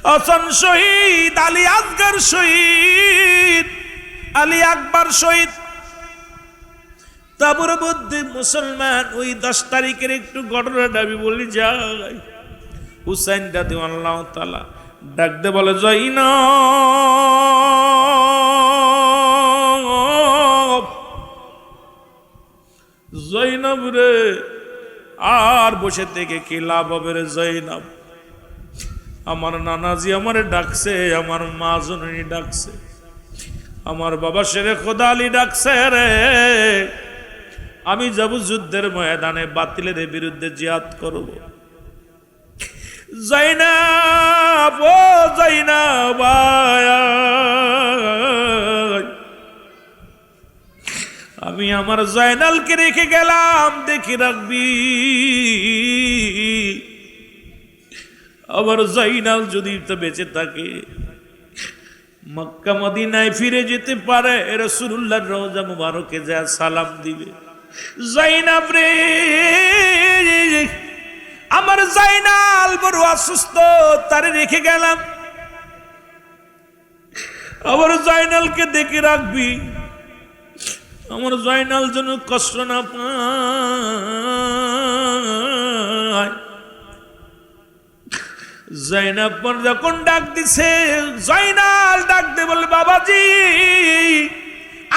হাসান শহীদ, আলী আসগর শহীদ, আলী আকবর শহীদ। তারপর মধ্যে মুসলমান ওই 10 তারিখের একটু ঘটনাটা আমি বলি যাই। হুসাইন রাদিয়াল্লাহু তাআলা ডাক দে বলে, জয়নব, জয়নব রে, আর বসে থেকে কি লাভ হবে রে জয়নব? আমার নানাজি আমারে ডাকছে, আমার মা জননী ডাকছে, আমার বাবা শেরে খোদা আলী ডাকছে রে। আমি যাব যুদ্ধের ময়দানে, বাতিলের বিরুদ্ধে জিহাদ করব। জয়নব, ও জয়নব, আমি আমার জয়নালকে রেখে গেলাম, দেখি রাখবি। আবার জয়নাল যদি তো বেঁচে থাকে, মক্কা মদিনায় ফিরে যেতে পারে, রাসূলুল্লাহর রওজা মুবারকে যা সালাম দিবে। জয়নব রে, আমার জয়নাল বড় অসুস্থ, তারে রেখে গেলাম। আবার জয়নালকে দেখে রাখবি, আমার জয়নাল যেন কষ্ট না পায়। জয়নাব যখন ডাক দিছে, জয়নাল ডাক দে বলে, বাবাজি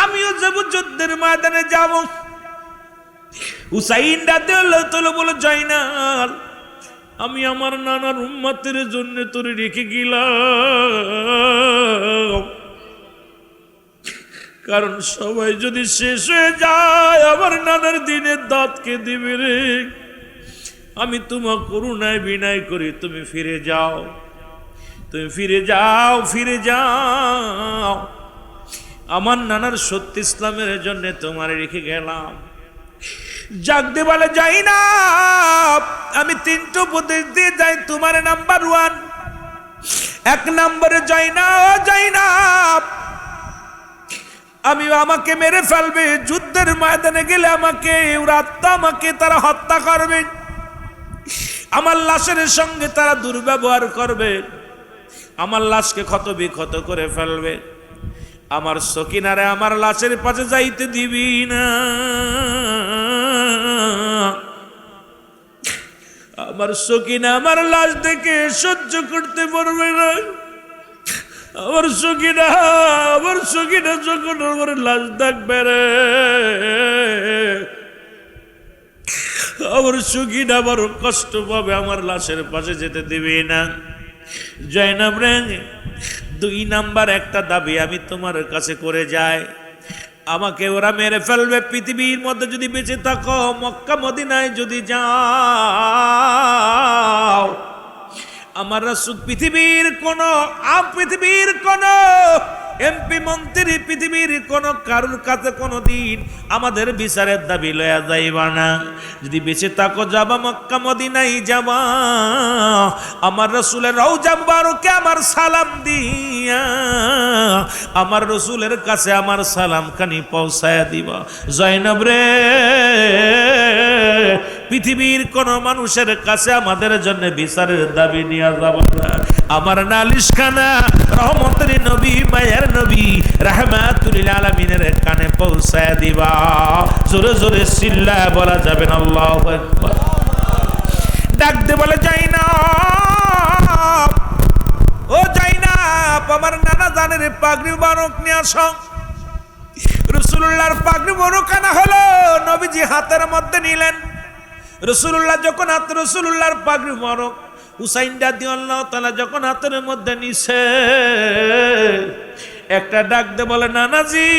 আমিও যাব যুদ্ধের ময়দানে যাব। হুসাইন রাদিয়াল্লাহু তাআলা বলে, জয়নাল আমি আমার নানার উম্মতের জন্য তোরে রেখে গেলাম, কারণ সবাই যদি শেষ হয়ে যায় আমার নানার দিনের দাঁতকে দিবে রে। আমি তোমার করুণায় বিনয় করি, তুমি ফিরে যাও, তুমি ফিরে যাও, ফিরে যাও। আমার নানার সত্য ইসলামের জন্য তোমার রেখে গেলাম। জাগতে বলে, যাই না, আমি 3টা উপদেশ দিয়ে যাই। তোমার নাম্বার 1, 1 নম্বরে যাই না, যাই না, আমি আমাকে মেরে ফেলবে, যুদ্ধের ময়দানে গেলে আমাকে আমাকে তারা হত্যা করবে, আমার লাশের সঙ্গে তারা দুর্ব্যবহার করবে, আমার লাশকে ক্ষত বিক্ষত করে ফেলবে, আমার সকিনারে আমার লাশের পাশে যাইতে দিবি না। আমার সকিনা আমার লাশ দেখে সহ্য করতে পারবে না। আমার সকিনা যখন আমার লাশ দেখবে রে, আমার সকিনা বড় কষ্ট পাবে, আমার লাশের পাশে যেতে দিবি না। জয়নব রে, 2 নাম্বার একটা দাবি আমি তোমার কাছে করে যাই, আমাকে ওরা মেরে ফেলবে, পৃথিবীর মধ্যে যদি বেঁচে থাকো, মক্কা মদিনায় যদি যাও, আমার রাসূল পৃথিবীর কোন এমপি মন্ত্রী, পৃথিবীর কোন কারুর কাছে কোনদিন আমাদের বিচারের দাবি লয়া যাইবা না। যদি বেঁচে থাকো যাবা মক্কা মদিনায় যাবা, আমার রাসূলের রওজা মুবারকে আমার সালাম দিয়া আমার রাসূলের কাছে আমার সালাম খানি পৌঁছায়া দিবা। জয়নব রে, পৃথিবীর কোন মানুষের কাছে আমাদের জন্য বিচারের দাবি নিয়ে যাব না। আমার নালিশখানা রহমতের নবী, মায়ের নবী, রাহমাতুল আলামিনের কানে পৌঁছায় দিবা। জোরে জোরে চিল্লায় বলা যাবে না আল্লাহু আকবার। ডাক দে বলে, জয়নব, ও জয়নব, আমার নানা জানের পাগড়ি মুবারক নিয়ে আসো। রাসূলুল্লাহর পাগড়ি মুবারক আনা হলো, নবীজি হাতের মধ্যে নিলেন। রাসূলুল্লাহ যখন রাসূলুল্লাহর পাগড়ি মুবারক হুসাইন রাদিয়াল্লাহু তাআলা যখন হাতের মধ্যে নিছে, একটা ডাক দে বলে, নানাজি,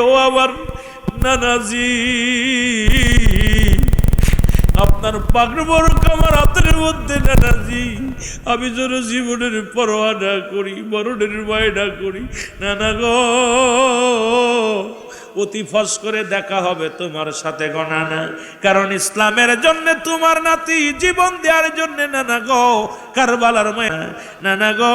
ও আমার নানাজি, আপনার পাগড়ি মুবারক আমার হাতের মধ্যে নানাজি, আমি যেন জীবনের পরোয়া না করি, মরণের ভয় না করি, নানা গো, অতি ফস করে দেখা হবে তোমার সাথে গণা না, কারণ ইসলামের জন্য তোমার নাতি জীবন দেওয়ার জন্য নানা গো, কারবালার মায়া নানা গো,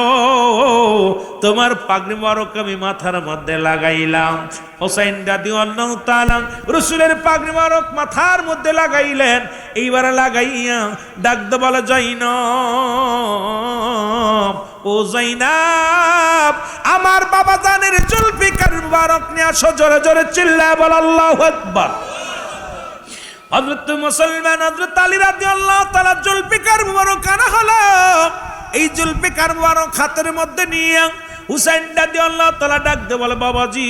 তোমার পাগড়ি মুবারক আমি মাথার মধ্যে লাগাইলাম। হুসাইন রাদিয়াল্লাহু তাআলা রাসূলের পাগড়ি মুবারক মাথার মধ্যে লাগাইলেন। এইবার লাগাইয়া ডাক দে বলে, জয়নব, ও যায়নাব, আমার বাবা জানের জুলফিকার মুবারক নিয়ে আসো, জোরে জোরে চিল্লায় বল আল্লাহু আকবার। হযরত মুসলমান হযরত আলী রাদিয়াল্লাহু তাআলা জুলফিকার মুবারক আনা হলো। এই জুলফিকার মুবারক হাতের মধ্যে নিয়ে হুসাইন রাদিয়াল্লাহু তাআলা ডাক দিয়ে বলে, বাবাজি,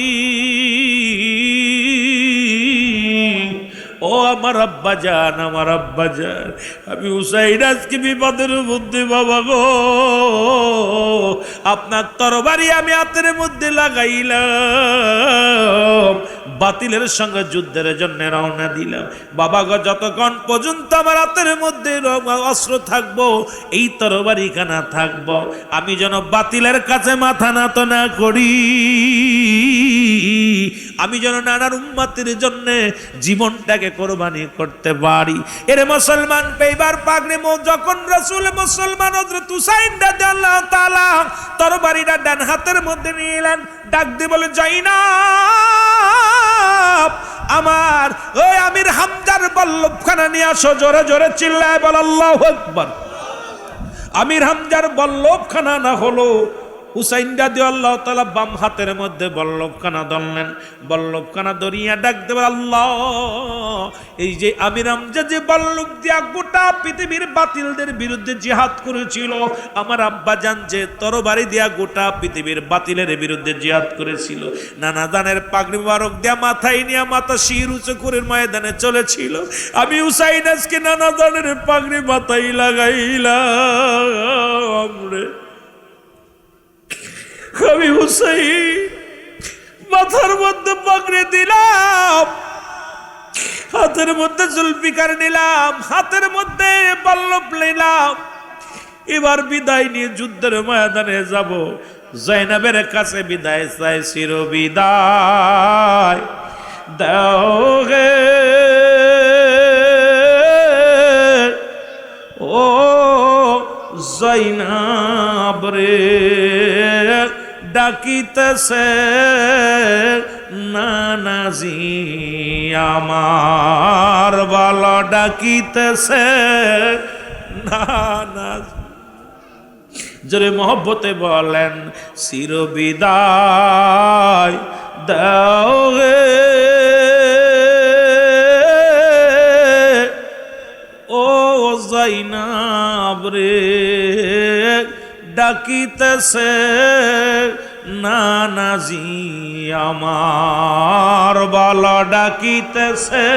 ও আমার আব্বা জান, আমার আব্বা জান, আমি হুসাইন আজকে বিপদের মধ্যে বাবা গো, আপনার তরবারি আমি হাতের মধ্যে লাগাইলাম, বাতিলের সঙ্গে যুদ্ধের জন্য রওনা দিলাম। বাবা গো, যতক্ষণ পর্যন্ত আমার হাতের মধ্যে অস্ত্র থাকবো, এই তরবারি খানা থাকবো, আমি যেন বাতিলের কাছে মাথা নত না করি, আমি যেন নানার উম্মতের জন্য জীবনটাকে কোরবানি করতে পারি। এর মুসলমান পেইবার পাগনে যখন রাসূল মুসলমান হযরত হুসাইন রাদিয়াল্লাহু তাআলা তরবারিটা ডান হাতের মধ্যে নিলেন, ডাক দিয়ে বলে, যায়নাব, আমার ওই আমির হামজার বল্লভখানা নিয়ে আসো, জোরে জোরে চিল্লায় বল আল্লাহু আকবার। আমির হামজার বল্লভখানা না হলো, হুসাইন রাদিয়াল্লাহু তাআলা বাম হাতের মধ্যে বল্লভখানা ধরলেন, বল্লভখানা ধরিয়া ডাক দেব, আল্লাহ, এই যে আমির হামজা যে বল্লভ দিয়া গোটা পৃথিবীর বাতিলদের বিরুদ্ধে জিহাদ করেছিল, আমার আব্বা জান যে তরবারি দিয়া গোটা পৃথিবীর বাতিলের বিরুদ্ধে জিহাদ করেছিল, নানা জানের পাগড়ি মুবারক দিয়া মাথায় নিয়ে মাথা শির উঁচু করে ময়দানে চলেছিল, আমি হুসাইন আজকে নানা জানের পাগড়ি মাথায় লাগাইলাম রে, আমি হুসাইন মাথার মধ্যে পাগড়ি দিলাম, হাতের মধ্যে জুলফিকার নিলাম, হাতের মধ্যে বল্লভ নিলাম, এবার বিদায় নিয়ে যুদ্ধের ময়দানে যাব, যায়নাবের কাছে বিদায় চাই, চির বিদায় দাও গে ও যায়নাব রে, ডাকিতেছে নানাজি আমার, বালা ডাকিতেছে নানাজি, জোরে মহব্বতে বলেন, চির বিদায় দাও গে ও যায়নাব রে, ডাকিতেছে নানাজি আমার, বালা ডাকিতেছে,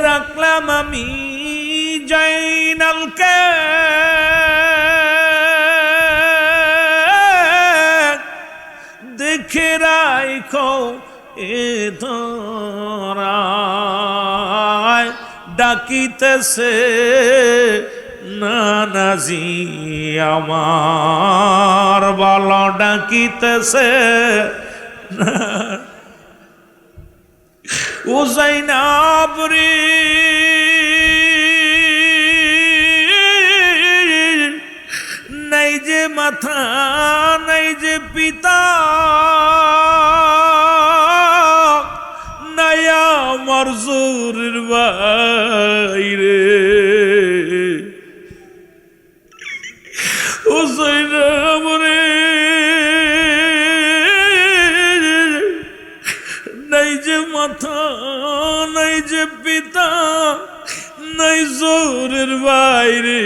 রাখলাম আমি জাইনালকে দেখে রাখো এ ধরায়, ডাকিতেছে নানাজি আমার, বালা ডাকিতেছে ও যায়নাব রে, নাই যে মাথা, নাই যে পিতা, নাই আমার জোরের বাইরে, ও যায়নাব রে, নাই যে মাথা, নাই যে পিতা, নাই জোরের বাইরে,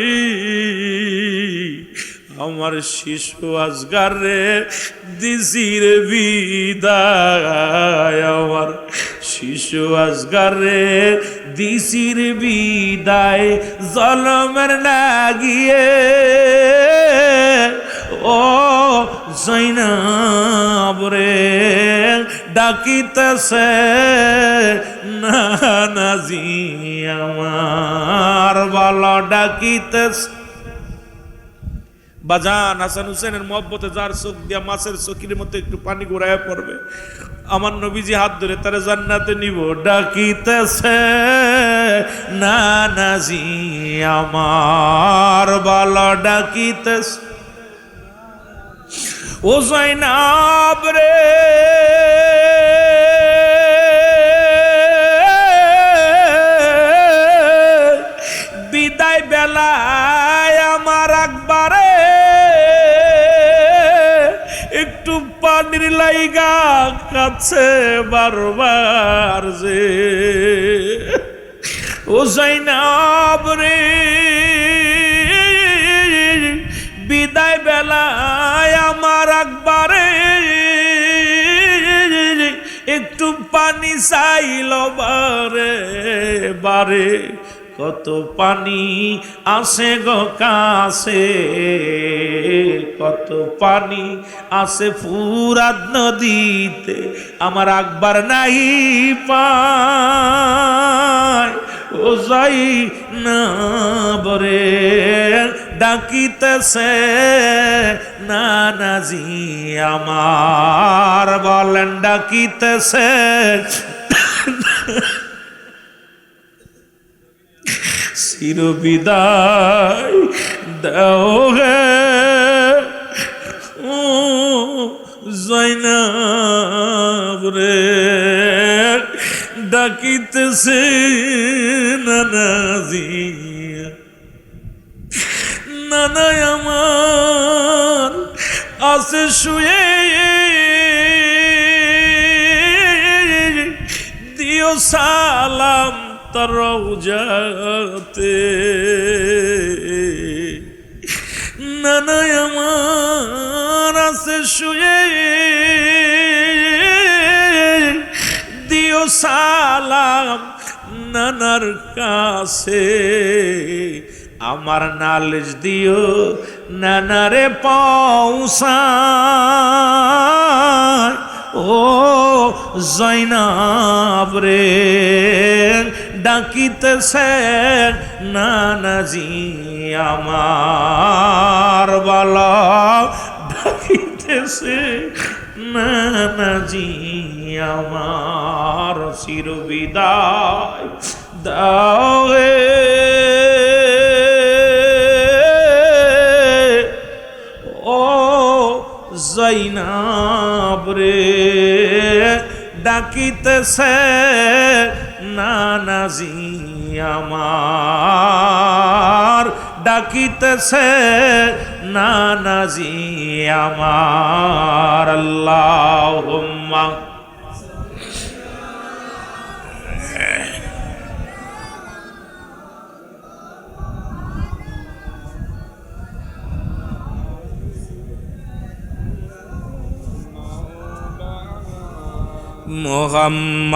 আমার শিশু আজগার রে দিছির বিদায়, আমার শিশু আজগার রে দিছির বিদায়, জলমের লাগিয়ে ও যায়নাব রে, ডাকিতেছে নানাজি আমার, বালা ডাকিতেছে। বাজান হাসান হুসেনের মহব্বতে যার চোখ দিয়া মাছের চোখের মতো একটু পানি গড়াইয়া পড়বে, আমার নবীজি হাত ধরে তারা জান্নাতে নিব, ডাকিতেছে নানাজি আমার, বালা ডাকিতেছে ও যায়নাব রে, বিদায় বেলা লাইগা কাছে বারবার যে ও জাইনাব রে বিদায় বেলায় আমার আকবরে একটু পানি চাইল বারে বারে কত পানি আসে গো কাছে কত পানি আসে ফুরাত নদীতে আমার আকবর নাই পায় ও যাই না বরে ডাকিতেছে নানাজি আমার বলেন ডাকিতেছে চির বিদায় দাও হে ও জাইনাব রে ডাকিতেছে নানাজি নানা আমার আছে শুয়ে দিও সালাম তার রওজাতে নানা আমার আছে শুয়ে দিও সালাম নানার কাছে আমার নালিশ দিও নানারে পৌঁছায় ও জাইনাব রে ডাকিতেছে নানাজি আমার বলা ডাকিতেছে নানাজি আমার চির বিদায় দাও হে ও জাইনাব রে ডাকিতেছে নানাজি আমার ডাকিতেছে নানাজি আমার আল্লাহুম্মা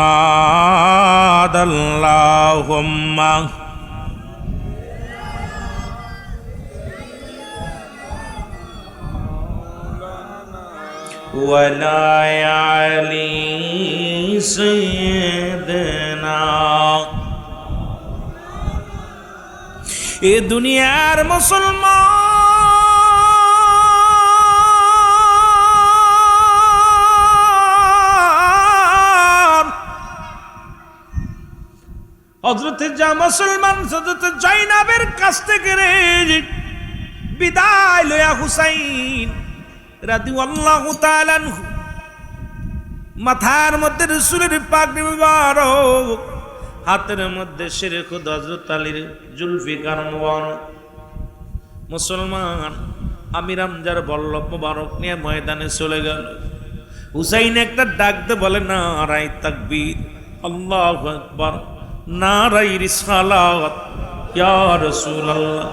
মুহাম্মাদ আল্লাহুম্মা ওয়ালা আলি সাইয়্যিদিনা এ দুনিয়ার মুসলমান হযরতে মুসলমান হযরতে জাইনাবের কাছ থেকে বিদায় লয়া হুসাইন রাদিয়াল্লাহু তাআলা আনহু মাথার মধ্যে রাসূলের পাগড়ি মুবারক হাতের মধ্যে শেরে খুদ হযরত আলীর জুলফিকার মুবারক মুসলমান আমির হামজার বল্লভ মুবারক নিয়ে ময়দানে চলে গেল হুসাইন একটা ডাক দে বলে নারায়ে তাকবীর আল্লাহু আকবার নারায়ে রিসালাত ইয়া রাসূলুল্লাহ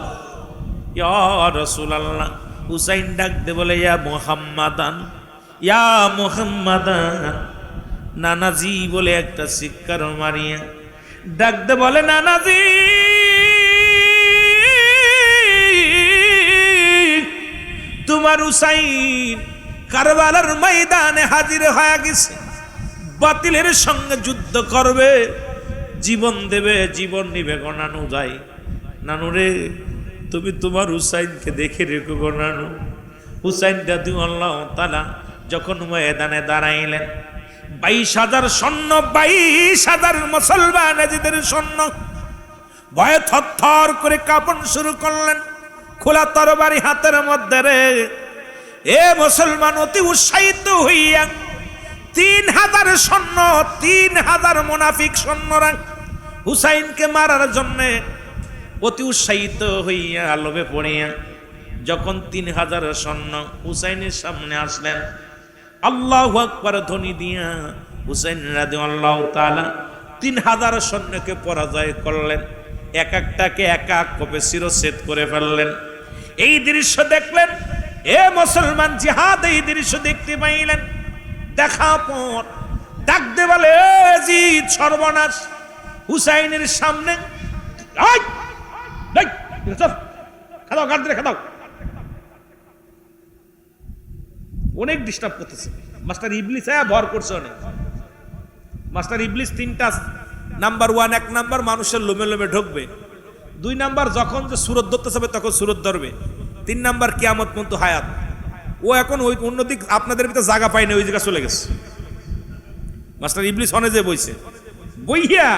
ইয়া রাসূলুল্লাহ হুসাইন ডাক দে বলে ইয়া মুহাম্মাদান নানাজি বলে একটা চিৎকার মারিয়া ডাক দে বলে নানাজি তোমার হুসাইন কারবালার ময়দানে হাজির হয়ে গেছে বাতিলের সঙ্গে যুদ্ধ করবে জীবন দেবে জীবন নিবে গো নানু যাই নানু রে তুমি তোমার হুসাইনকে দেখে রেখো গো নানু হুসাইন রাদিয়াল্লাহু তাআলা যখন ময়দানে দাঁড়াইলেন 22,000 সৈন্য 22,000 মুসলমান নিজেদের সৈন্য ভয়ে থরথর করে কাঁপন শুরু করলেন খোলা তরবারি হাতের মধ্যে রে এ মুসলমান অতি উৎসাহিত হইয়া 3,000 সৈন্য 3,000 মুনাফিক সৈন্যরা হুসাইনকে মারার জন্য অতি উৎসাহিত হইয়া লোভে পড়িয়া যখন 3,000 সৈন্য হুসাইনের সামনে আসলেন আল্লাহু আকবার ধ্বনি দিয়া হুসাইন রাদিয়াল্লাহু তাআলা 3000 সৈন্যকে পরাজয় করলেন, এক একটাকে এক এক কোপে শিরচ্ছেদ করে ফেললেন। এই দৃশ্য দেখলেন এ মুসলমান জিহাদ, এই দৃশ্য দেখতে পাইলেন। দেখা পর ডাকতে বলে জিদ সর্বনাশ, হুসাইনের সামনে খাদাও গাছ দিয়ে খাদাও। অনেক ডিস্টার্ব করতেছে মাস্টার ইবলিস, ভর করছে অনেক। মাস্টার ইবলিস 3টা নাম্বার, 1 নাম্বার মানুষের লোমে লোমে ঢুকবে, 2 নাম্বার যখন যে সুরত ধরতে যাবে তখন সুরত ধরবে, 3 নাম্বার কিয়ামত পর্যন্ত হায়াত। ও এখন ওই অন্যদিক আপনাদের ভিতরে জায়গা পায় না, ওই জায়গা চলে গেছে। মাস্টার ইবলিস হনে যে বইছে, বইয়া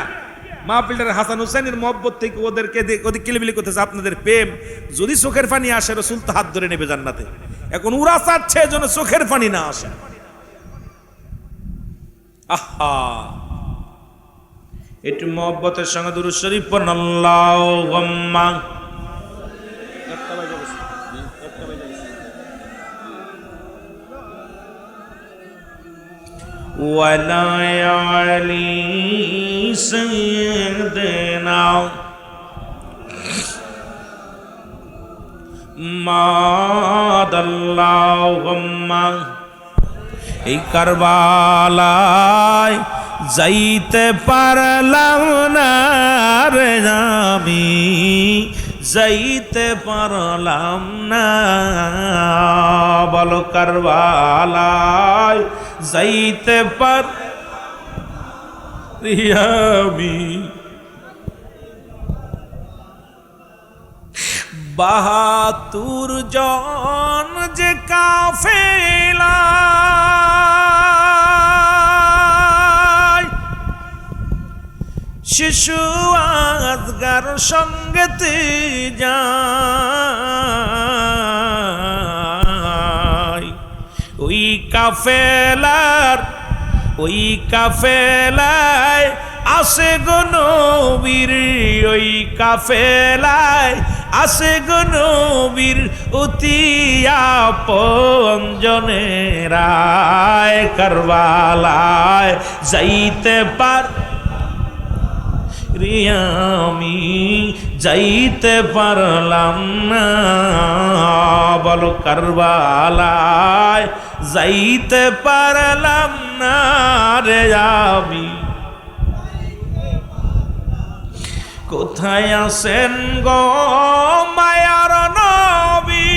মাহফিলটার হাসান হুসাইনের মহব্বত থেকে ওদেরকে ওদের কিলিবিলি করতেছে, আপনাদের প্রেম যদি চোখের পানি আসে রাসূল তো হাত ধরে নেবে জান্নাতে। এখন উরা চাচ্ছে যেন চোখের পানি না আসে। আহা, একটু মহব্বতের সঙ্গে দুরূদ শরীফ পড়ুন। আল্লাহুম্মা ওয়ালা আলি সাইয়্যিদিনা মাদাল্লাহুম্মা। এই কারবালায় যাইতে পারলাম না রে আমি, যাইতে পারলাম না। বলো কারবালায় যাইতে পারি আমি, 72 জন যে কাফেলা শিশু আজগার সঙ্গেতে যায়, ওই কাফেলায় আসে গো নবীর, ওই কাফেলায় আসে গো নবীর অতি আপনজনেরা। কারবালায় যাইতে আমি, যাইতে পারলাম না। বলো কারবালায় যাইতে পারলাম না রে আমি। কোথায় আছেন গো মায়ার নবী,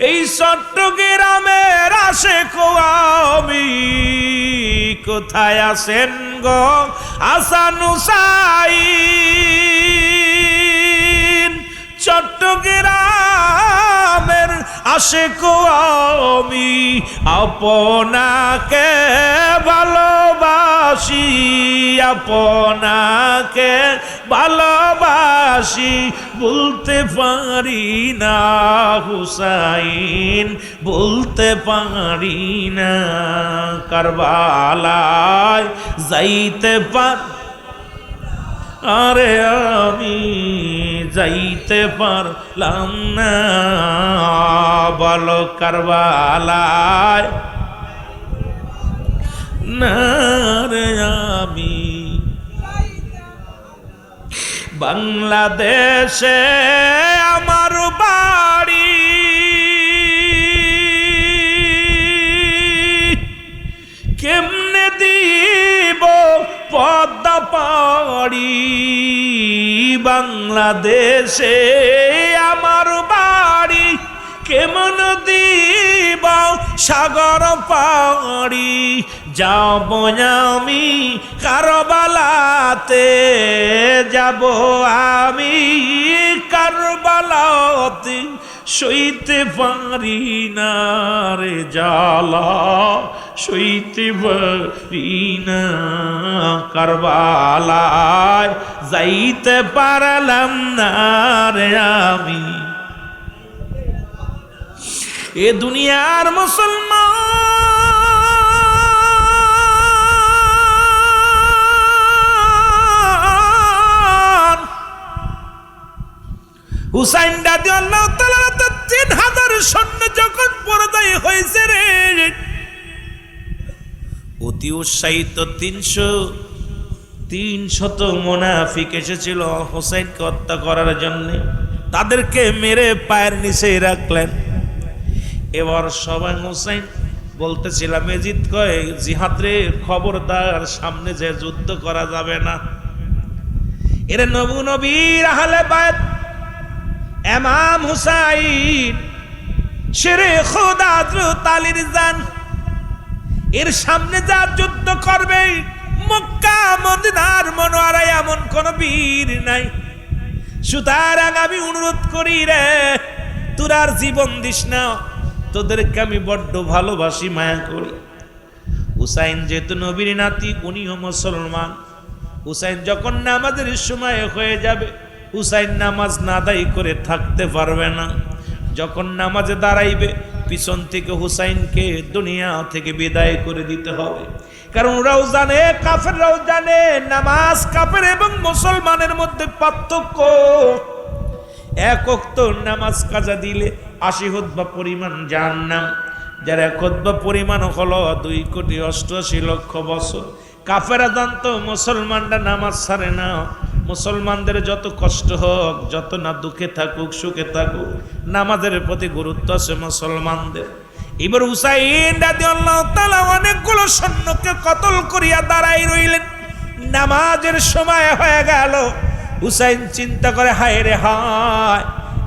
এই চট্টগ্রামের আশেক আমি। কোথায় আছেন গো হাসান হুসাইন, চট্টগ্রামের আশেক আমি। আপনাকে ভালোবাসি, আপনাকে ভালোবাসি, বলতে পারি না হুসাইন, বলতে পারি না। কারবালায় যাইতে আরে আমি, যাইতে পারলাম না। বলো কারবালায় না রে আমি। বাংলাদেশে আমার বাড়ি, কেমনে দিব পদ্মা পাড়ি। বাংলাদেশে আমার বাড়ি, কেমন দিব সাগর পাড়ি। যাব আমি কারবালাতে, যাব আমি কারবালাতে, সইতে পারি না রে জ্বালা, সইতে পারি না। কারবালায় যাইতে পারলাম না রে আমি। এ দুনিয়ার মুসলমান হুসাইন রাদিয়াল্লাহু তাআলা 3000 সৈন্য যখন পরাজয় হয়েছে রে, অতি উৎসাহিত 300 মুনাফিক এসেছিল হোসেনকে হত্যা করার জন্য। তাদেরকে মেরে পায়ের নিচে রাখলেন। এবার সবাই হোসেন বলতেছিলাম এজিদ কয় জিহাদরে খবরদার, সামনে যে যুদ্ধ করা যাবে না। এর নবীর আহলে বায়ত ইমাম হুসাইন শেরে খোদা হযরত আলীর জান, এর সামনে যা যুদ্ধ করবে মক্কা মদিনার মনোয়ারায় এমন কোন বীর নাই। সুতরাং আমি অনুরোধ করি রে, তোর আর জীবন দিস না, তোদেরকে আমি বড্ড ভালোবাসি, মায়া করি। হুসাইন যেহেতু নবীর নাতি, উনিও মুসলমান। হুসাইন যখন নামাজের সময় হয়ে যাবে, হুসাইন নামাজ না আদায় করে থাকতে পারবে না। যখন নামাজে দাঁড়াইবে, পিছন থেকে হুসাইনকে দুনিয়া থেকে বিদায় করে দিতে হবে। কারণ ওরাও জানে, কাফেররাও জানে, নামাজ কাফের এবং মুসলমানের মধ্যে পার্থক্য। এক ওয়াক্ত নামাজ কাজা দিলে 80 হুতবা পরিমাণ জাহান্নাম, যার এক হুতবা পরিমাণ হলো 2,88,00,000 বছর। কাফেরা জানতো মুসলমানরা নামাজ ছাড়ে না, মুসলমানদের যত কষ্ট হোক, যত না দুঃখে থাকুক সুখে থাকুক, নামাজের প্রতি গুরুত্ব আছে মুসলমানদের। এবার হুসাইন রাদিয়াল্লাহু তাআলা অনেকগুলো সৈন্যকে কতল করিয়া দাঁড়াই রইলেন। নামাজের সময় হয়ে গেল। হুসাইন চিন্তা করে হায় রে হায়,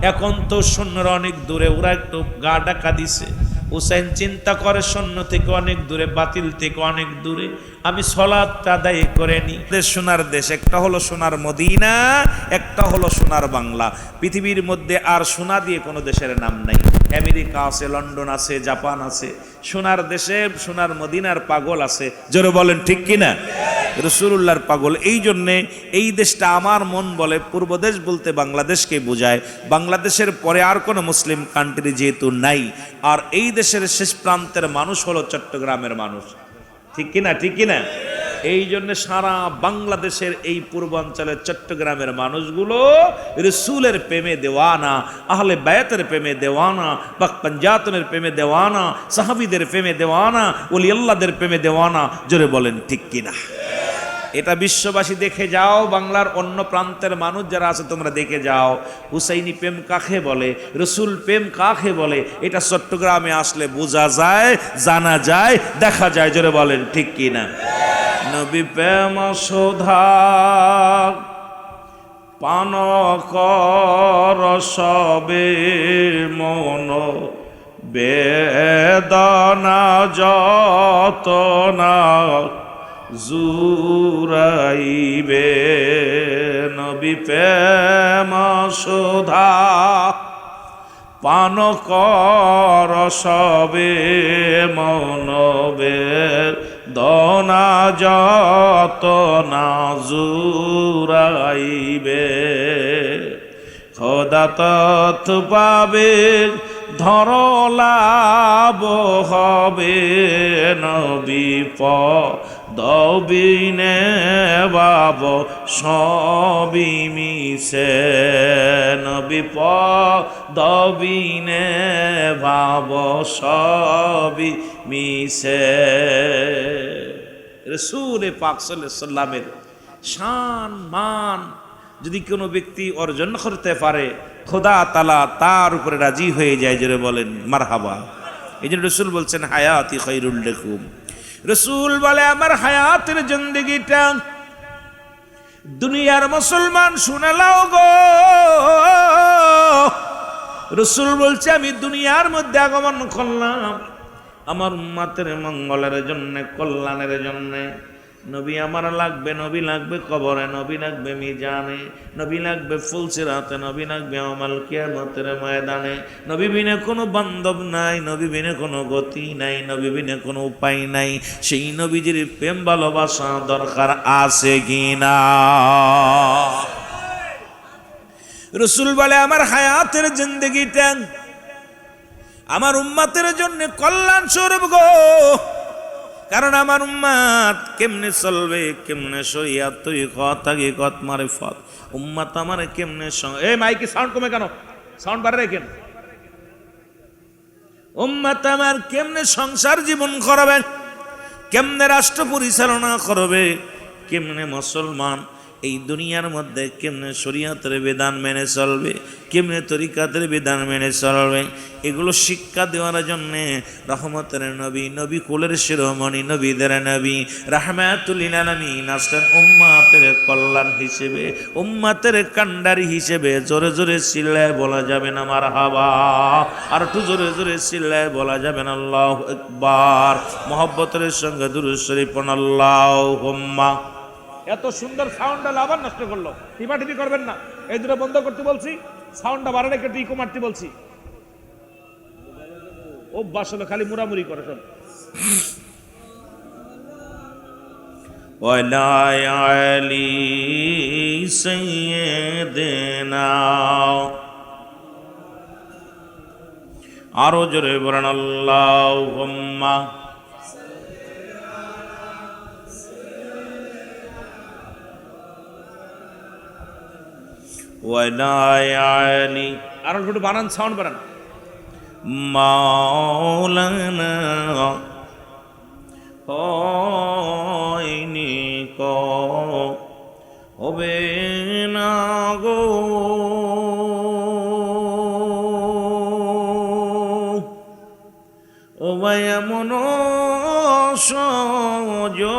এখন তো সৈন্যরা অনেক দূরে, ওরা একটু গা ডাকা দিছে। হুসাইন চিন্তা করে সৈন্য থেকে অনেক দূরে, বাতিল থেকে অনেক দূরে, আমি সালাত আদায় করে নি। সোনার দেশ একটা হলো সোনার মদিনা, একটা হলো সোনার বাংলা। পৃথিবীর মধ্যে আর সোনা দিয়ে কোনো দেশের নাম নাই। আমেরিকা আছে, লন্ডন আছে, জাপান আছে, সোনার দেশে সোনার মদিনার পাগল আছে। জোরে বলেন ঠিক কিনা? রাসূলুল্লাহর পাগল। এই জন্যে এই দেশটা আমার মন বলে পূর্ব দেশ বলতে বাংলাদেশকে বোঝায়। বাংলাদেশের পরে আর কোনো মুসলিম কান্ট্রি যেহেতু নাই, আর এই দেশের শেষ প্রান্তের মানুষ হলো চট্টগ্রামের মানুষ। ঠিক কিনা? ঠিক কিনা? এই জন্য সারা বাংলাদেশের এই পূর্বাঞ্চলের চট্টগ্রামের মানুষগুলো রাসূলের প্রেমে দেওয়ানা, আহলে বায়াতের প্রেমে দেওয়ানা, পাক পাঞ্জাতনের প্রেমে দেওয়ানা, সাহাবীদের প্রেমে দেওয়ানা, ওলি আল্লাহদের প্রেমে দেওয়ানা। জোরে বলেন ঠিক কিনা? এটা বিশ্ববাসী দেখে যাও, বাংলার অন্য প্রান্তের মানুষ যারা আছে তোমরা দেখে যাও, হুসাইনি প্রেম কাকে বলে, রসুল প্রেম কাকে বলে, এটা চট্টগ্রামে আসলে বোঝা যায়, জানা যায়, দেখা যায়। জোরে বলেন ঠিক কিনা? নবী প্রেম শোধা পান কর সবে মন, বেদনা যতনা জুরাইবে। নবী প্রেম শোধা পান কর সবে মনবে, দনা যতনা জুরাইবে। খোদা তথ পাবে ধরলাভ হবে, নবী দবিনে বাব সবই মিশে। নবী দবিনে ভাব সবই মিশে। রাসূল পাক সাল্লাল্লাহু আলাইহি ওয়াসাল্লামের শান মান যদি কোনো ব্যক্তি অর্জন করতে পারে, খোদা তাআলা তার উপরে রাজি হয়ে যায়। জোরে বলেন মারহাবা। এই জন্য রাসূল বলছেন হায়াতি খায়রুল লাকুম। রাসূল বলে আমার হায়াতের জিন্দেগিটা দুনিয়ার মুসলমান শুনে লাও গো। রাসূল বলছে আমি দুনিয়ার মধ্যে আগমন করলাম আমার উম্মতের মঙ্গলের জন্য, কল্যাণের জন্য। নবী আমার লাগবে, নবী লাগবে কবরে, নবী লাগবে মিজানে, নবী লাগবে ফুলসিরাতে, নবী লাগবে আমাল কিয়ামতের ময়দানে। নবী বিনে কোনো বান্ধব নাই, নবী বিনে কোনো গতি নাই, নবী বিনে কোনো উপায় নাই। সেই নবীজির প্রেম ভালোবাসা দরকার আছে কিনা? রাসূল বলে আমার হায়াতের জিন্দেগিটা আমার উম্মতের জন্য কল্যাণ স্বরূপ গো। কারণ আমার উম্মত কেমনে চলবে, কেমনে শরিয়াত তরিকত হাকিকত মারিফত, উম্মত আমার কেমনে। এই মাইকে সাউন্ড কমে কেন? সাউন্ড বাড়াই কেন? উম্মত আমার কেমনে সংসার জীবন করবে, কেমনে রাষ্ট্র পরিচালনা করবে, কেমনে মুসলমান এই দুনিয়ার মধ্যে কেমনে শরীয়তের বিধান মেনে চলবে, কেমনে তরিকাতের বিধান মেনে চলবে, এগুলো শিক্ষা দেওয়ার জন্যে রহমতের নবী, নবী কুলের শিরোমণি, নবীদের নবী রাহমাতুল লিল আলামিন আসলেন উম্মতের কল্যাণ হিসেবে, উম্মতের কান্ডারি হিসেবে। জোরে জোরে চিল্লায় বলা যাবে না মারহাবা, আর একটু জোরে জোরে চিল্লায় বলা যাবে না আল্লাহু আকবার। মুহাব্বতের সঙ্গে দুরূদ শরীফ পড়ুন আল্লাহুম্মা। এত সুন্দর সাউন্ডটা আবার নষ্ট করলো, টিপাটিপি করবেন না, এই দুটো বন্ধ করতে বলছি, সাউন্ডটা বাড়ালে একটু ইকো মারতে বলছি। অভ্যাস হলো খালি মুড়ামুড়ি করে সব। ওয়ালা আলী সাইয়্যিদিনা, আরো জোরে বলেন আল্লাহুম্মা। ওয়ালা আলী, আরো একটু বানান, সাউন্ড বানান। মাওলানা হয়নি কো হবে না গো, ও ভাই এমন সজন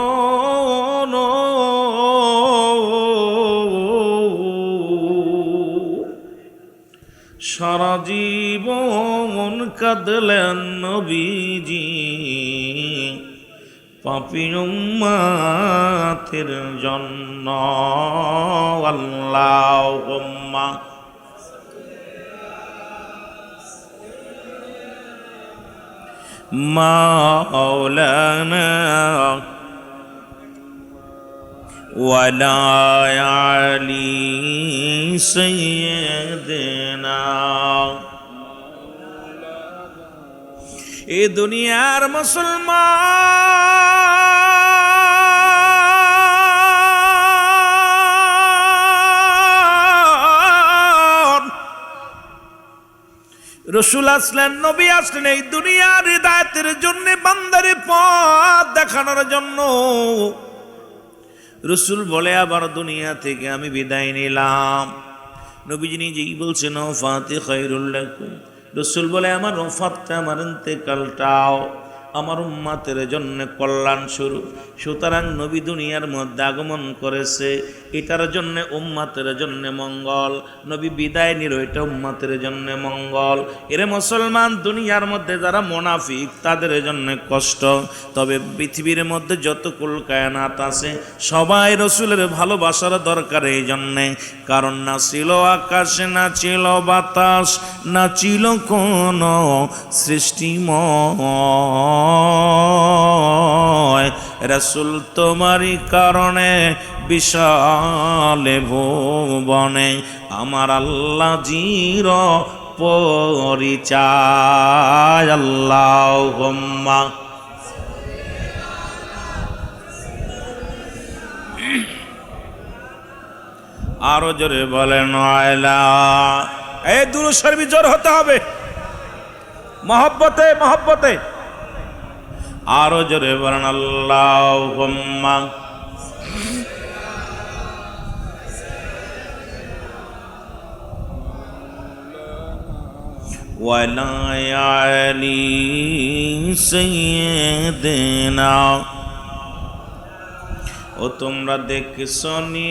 সারা জীবন কাঁদলেন নবীজি পাপী উম্মতের জন্য। আল্লাহুম্মা মাওলানা ওয়ালা আলী সাইয়্যিদিনা। এ দুনিয়ার মুসলমান, রসুল আসলেন, নবী আসলেন এই দুনিয়ার হিদায়াতের জন্য, বান্দারে পথ দেখানোর জন্য। রসুল বলে আবার দুনিয়া থেকে আমি বিদায় নিলাম। নবীজি নিজেই বলছেন ওয়াফাতি খায়রুল লাকুম। রসুল বলে আমার ওফাতটা, আমার ইন্তেকালটাও আমার উম্মতের জন্য কল্যাণ স্বরূপ। সুতরাং নবী দুনিয়ার মধ্যে আগমন করেছে, এটার জন্য উম্মতের জন্য মঙ্গল। নবী বিদায় নিল, এটা উম্মতের জন্য মঙ্গল। এরে মুসলমান, দুনিয়ার মধ্যে যারা মুনাফিক তাদের জন্য কষ্ট। তবে পৃথিবীর মধ্যে যত কুল কায়নাত আছে সবাই রসুলের ভালোবাসার দরকার এই জন্যে। কারণ না ছিল আকাশ, না ছিল বাতাস, না ছিল কোনো সৃষ্টিময়, রাসূল তোমারই কারণে বিশাল ভুবনে আমার আল্লাহ জির পরিচয়। আল্লাহুম্মা আরো জোরে বলেন আলা। এই দুরূদ শরীফ জোর হতে হবে, মহব্বতে মহব্বতে। আরো জোরে বলেন আল্লাহুম্মা ওয়ালা আলী সাইয়্যিদিনা। ও তোমরা দেখছো নি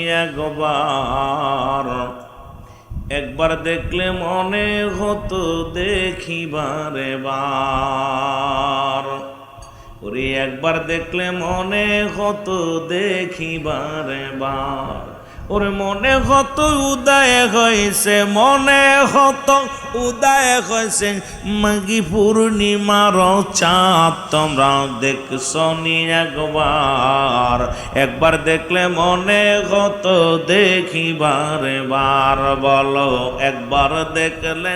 একবার দেখলে মনে হতো দেখিবারে বার। ওরে একবার দেখলে মনে হতো দেখিবারে বার। ওরে মনে হতো উদয় হয়েছে, মনে হতো উদয় হয়েছে মাঘী পূর্ণিমার চাঁদ। তোমরা দেখছো নি একবার দেখলে মনে হতো দেখিবারে বার। বলো একবার দেখলে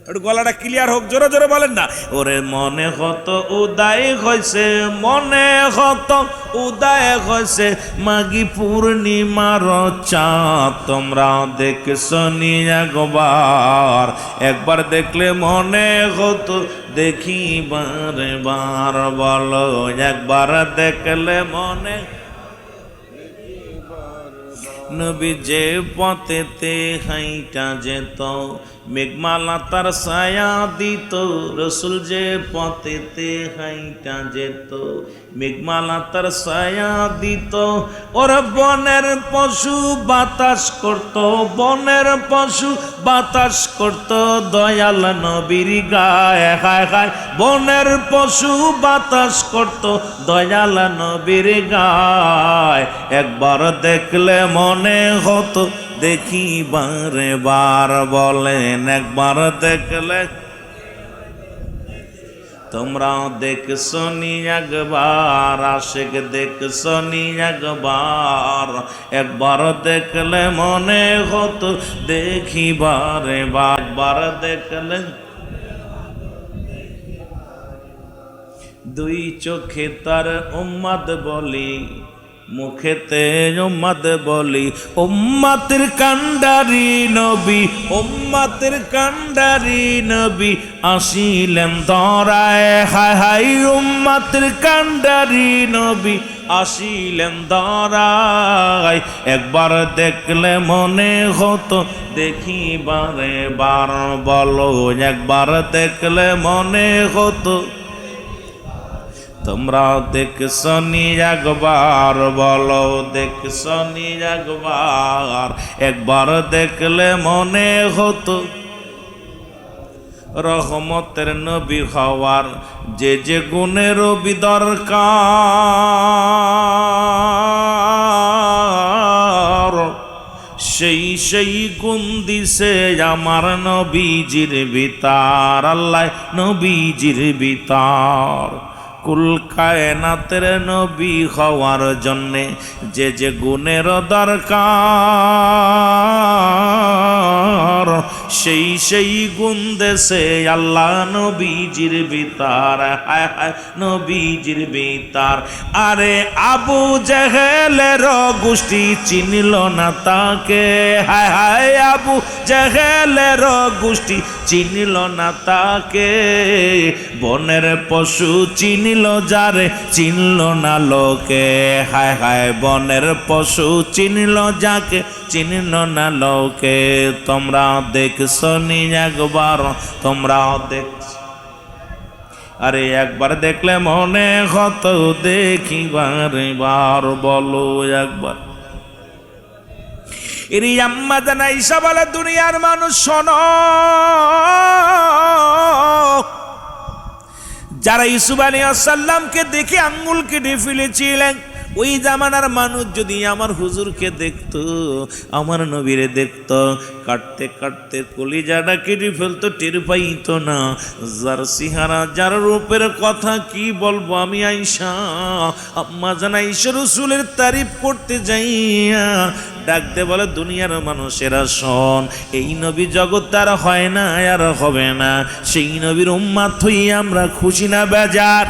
একটু গলাটা ক্লিয়ার হোক, জোরে জোরে বলেন না। ওরে মনে হতো উদয় হয়েছে, মনে হতো উদয় হয়েছে মাঘী পূর্ণিমার চাঁদ। তোমরা দেখছো নি একবার, একবার দেখলে মনে হতো দেখি বারে বার। বলো একবার দেখলে মনে। নবী যে পথেতে হাইটা যেত মেঘমালা তার ছায়া দিত। রসুল যে পথেতে হাইটা যেত মেঘমালা তার ছায়া দিত। ওরা বনের পশু বাতাস করত, বনের পশু বাতাস করত দয়াল নবীর গায়ে। হায় হায় বনের পশু বাতাস করত দয়াল নবীর গায়ে। একবার দেখলে মনে হতো দেখি বারে বার। বলেন একবার দেখলে। তোমরা দেখছো নি একবার, আশিক দেখছো নি একবার, একবার দেখলে মনে হতো দেখি বারে বার। একবার দেখলে দুই চোখে তার উম্মত বলি, মুখেতে উম্মত বলি। উম্মতের কান্ডারি নবী, উম্মতের কান্ডারি নবী আসিলেন ধরায়। হায় হায় উম্মতের কান্ডারি নবী আসিলেন ধরায়। একবার দেখলে মনে হতো দেখি বারে বার। বলো একবার দেখলে মনে হতো। তোমরা দেখছো নি একবার, বলো দেখছো নি একবার, একবার দেখলে মনে হতো। রহমতের নবী হওয়ার যে যে গুণের দরকার, সেই সেই গুণ দিছে আমার নবীজির ভিতর। আল্লাহ নবীজির ভিতর কুল কায়নাতের নবী হওয়ার জন্যে যে যে গুণের দরকার, সেই সেই গুণ দেশে আল্লাহ নবীজির ভিতর। হায় হায় নবীজির ভিতর। আরে আবু জেহেলের গোষ্ঠী চিনল না তাকে। হায় হায় আবু জেহেলের গোষ্ঠী চিনল না তাকে। বনের পশু চিনল যারে চিনল না লোকে। হায় হায় বনের পশু চিনল যাকে চিনল না লোকে। তোমরা দেখছো নি একবার, তোমরা দেখছো। আরে একবার দেখলে মনে হতো দেখি বারে বার। বলো একবার। এরই আম্মা জানাই সবালে দুনিয়ার মানুষ শোনো, যারা ইউসুফ আলাইহিস সালামকে দেখে আঙ্গুল কেটে ফেলেছিলেন, ওই জামানার মানুষ যদি আমার হুজুরকে দেখতো, আমার নবীরে দেখতো, কাটতে কাটতে কলিজাটা কেটে ফেলতো, টের পাইতো না। যার সিহারা যার রূপের কথা কি বলবো আমি। আয়েশা আম্মা জান আয়েশা রাসূলের তারিফ করতে যাইয়া ডাকতে বলে দুনিয়ার মানুষেরা শোন, এই নবী জগৎ আর হয় না আর হবে না। সেই নবীর উম্মত হইয়া আমরা খুশি না বেজার?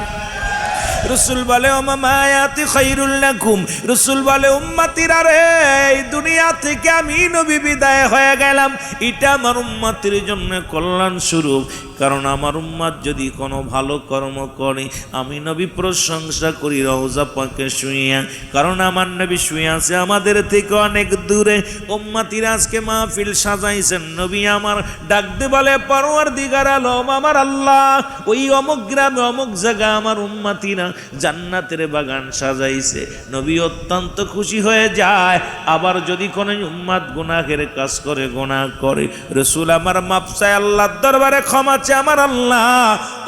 রসুল বলে ওমায়াতি খায়রুল লাকুম, রসুল বলে উম্মতিরা রে, এই দুনিয়া থেকে আমি নবী বিদায় হয়ে গেলাম, এটা আমার উম্মতির জন্য কল্যাণ স্বরূপ। কারণ আমার উম্মত যদি কোনো ভালো কর্ম করে আমি নবী প্রশংসা করি রওজা পাকে শুইয়া। কারণ আমার নবী শুয়ে আছে আমাদের থেকে অনেক দূরে। উম্মতিরা আজকে মাহফিল সাজাইছেন, নবী আমার ডাকতে বলে পরওয়ারদিগার আলম আমার আল্লাহ, ওই অমুক গ্রামে অমুক জায়গা আমার উম্মতিরা জান্নাতের বাগান সাজাইছে। নবী অত্যন্ত খুশি হয়ে যায়। আবার যদি কোনো উম্মত গুনাহের কাজ করে, গুনাহ করে, রসুল আমার মাফ চায় আল্লাহর দরবারে ক্ষমা চায় আমার আল্লাহ,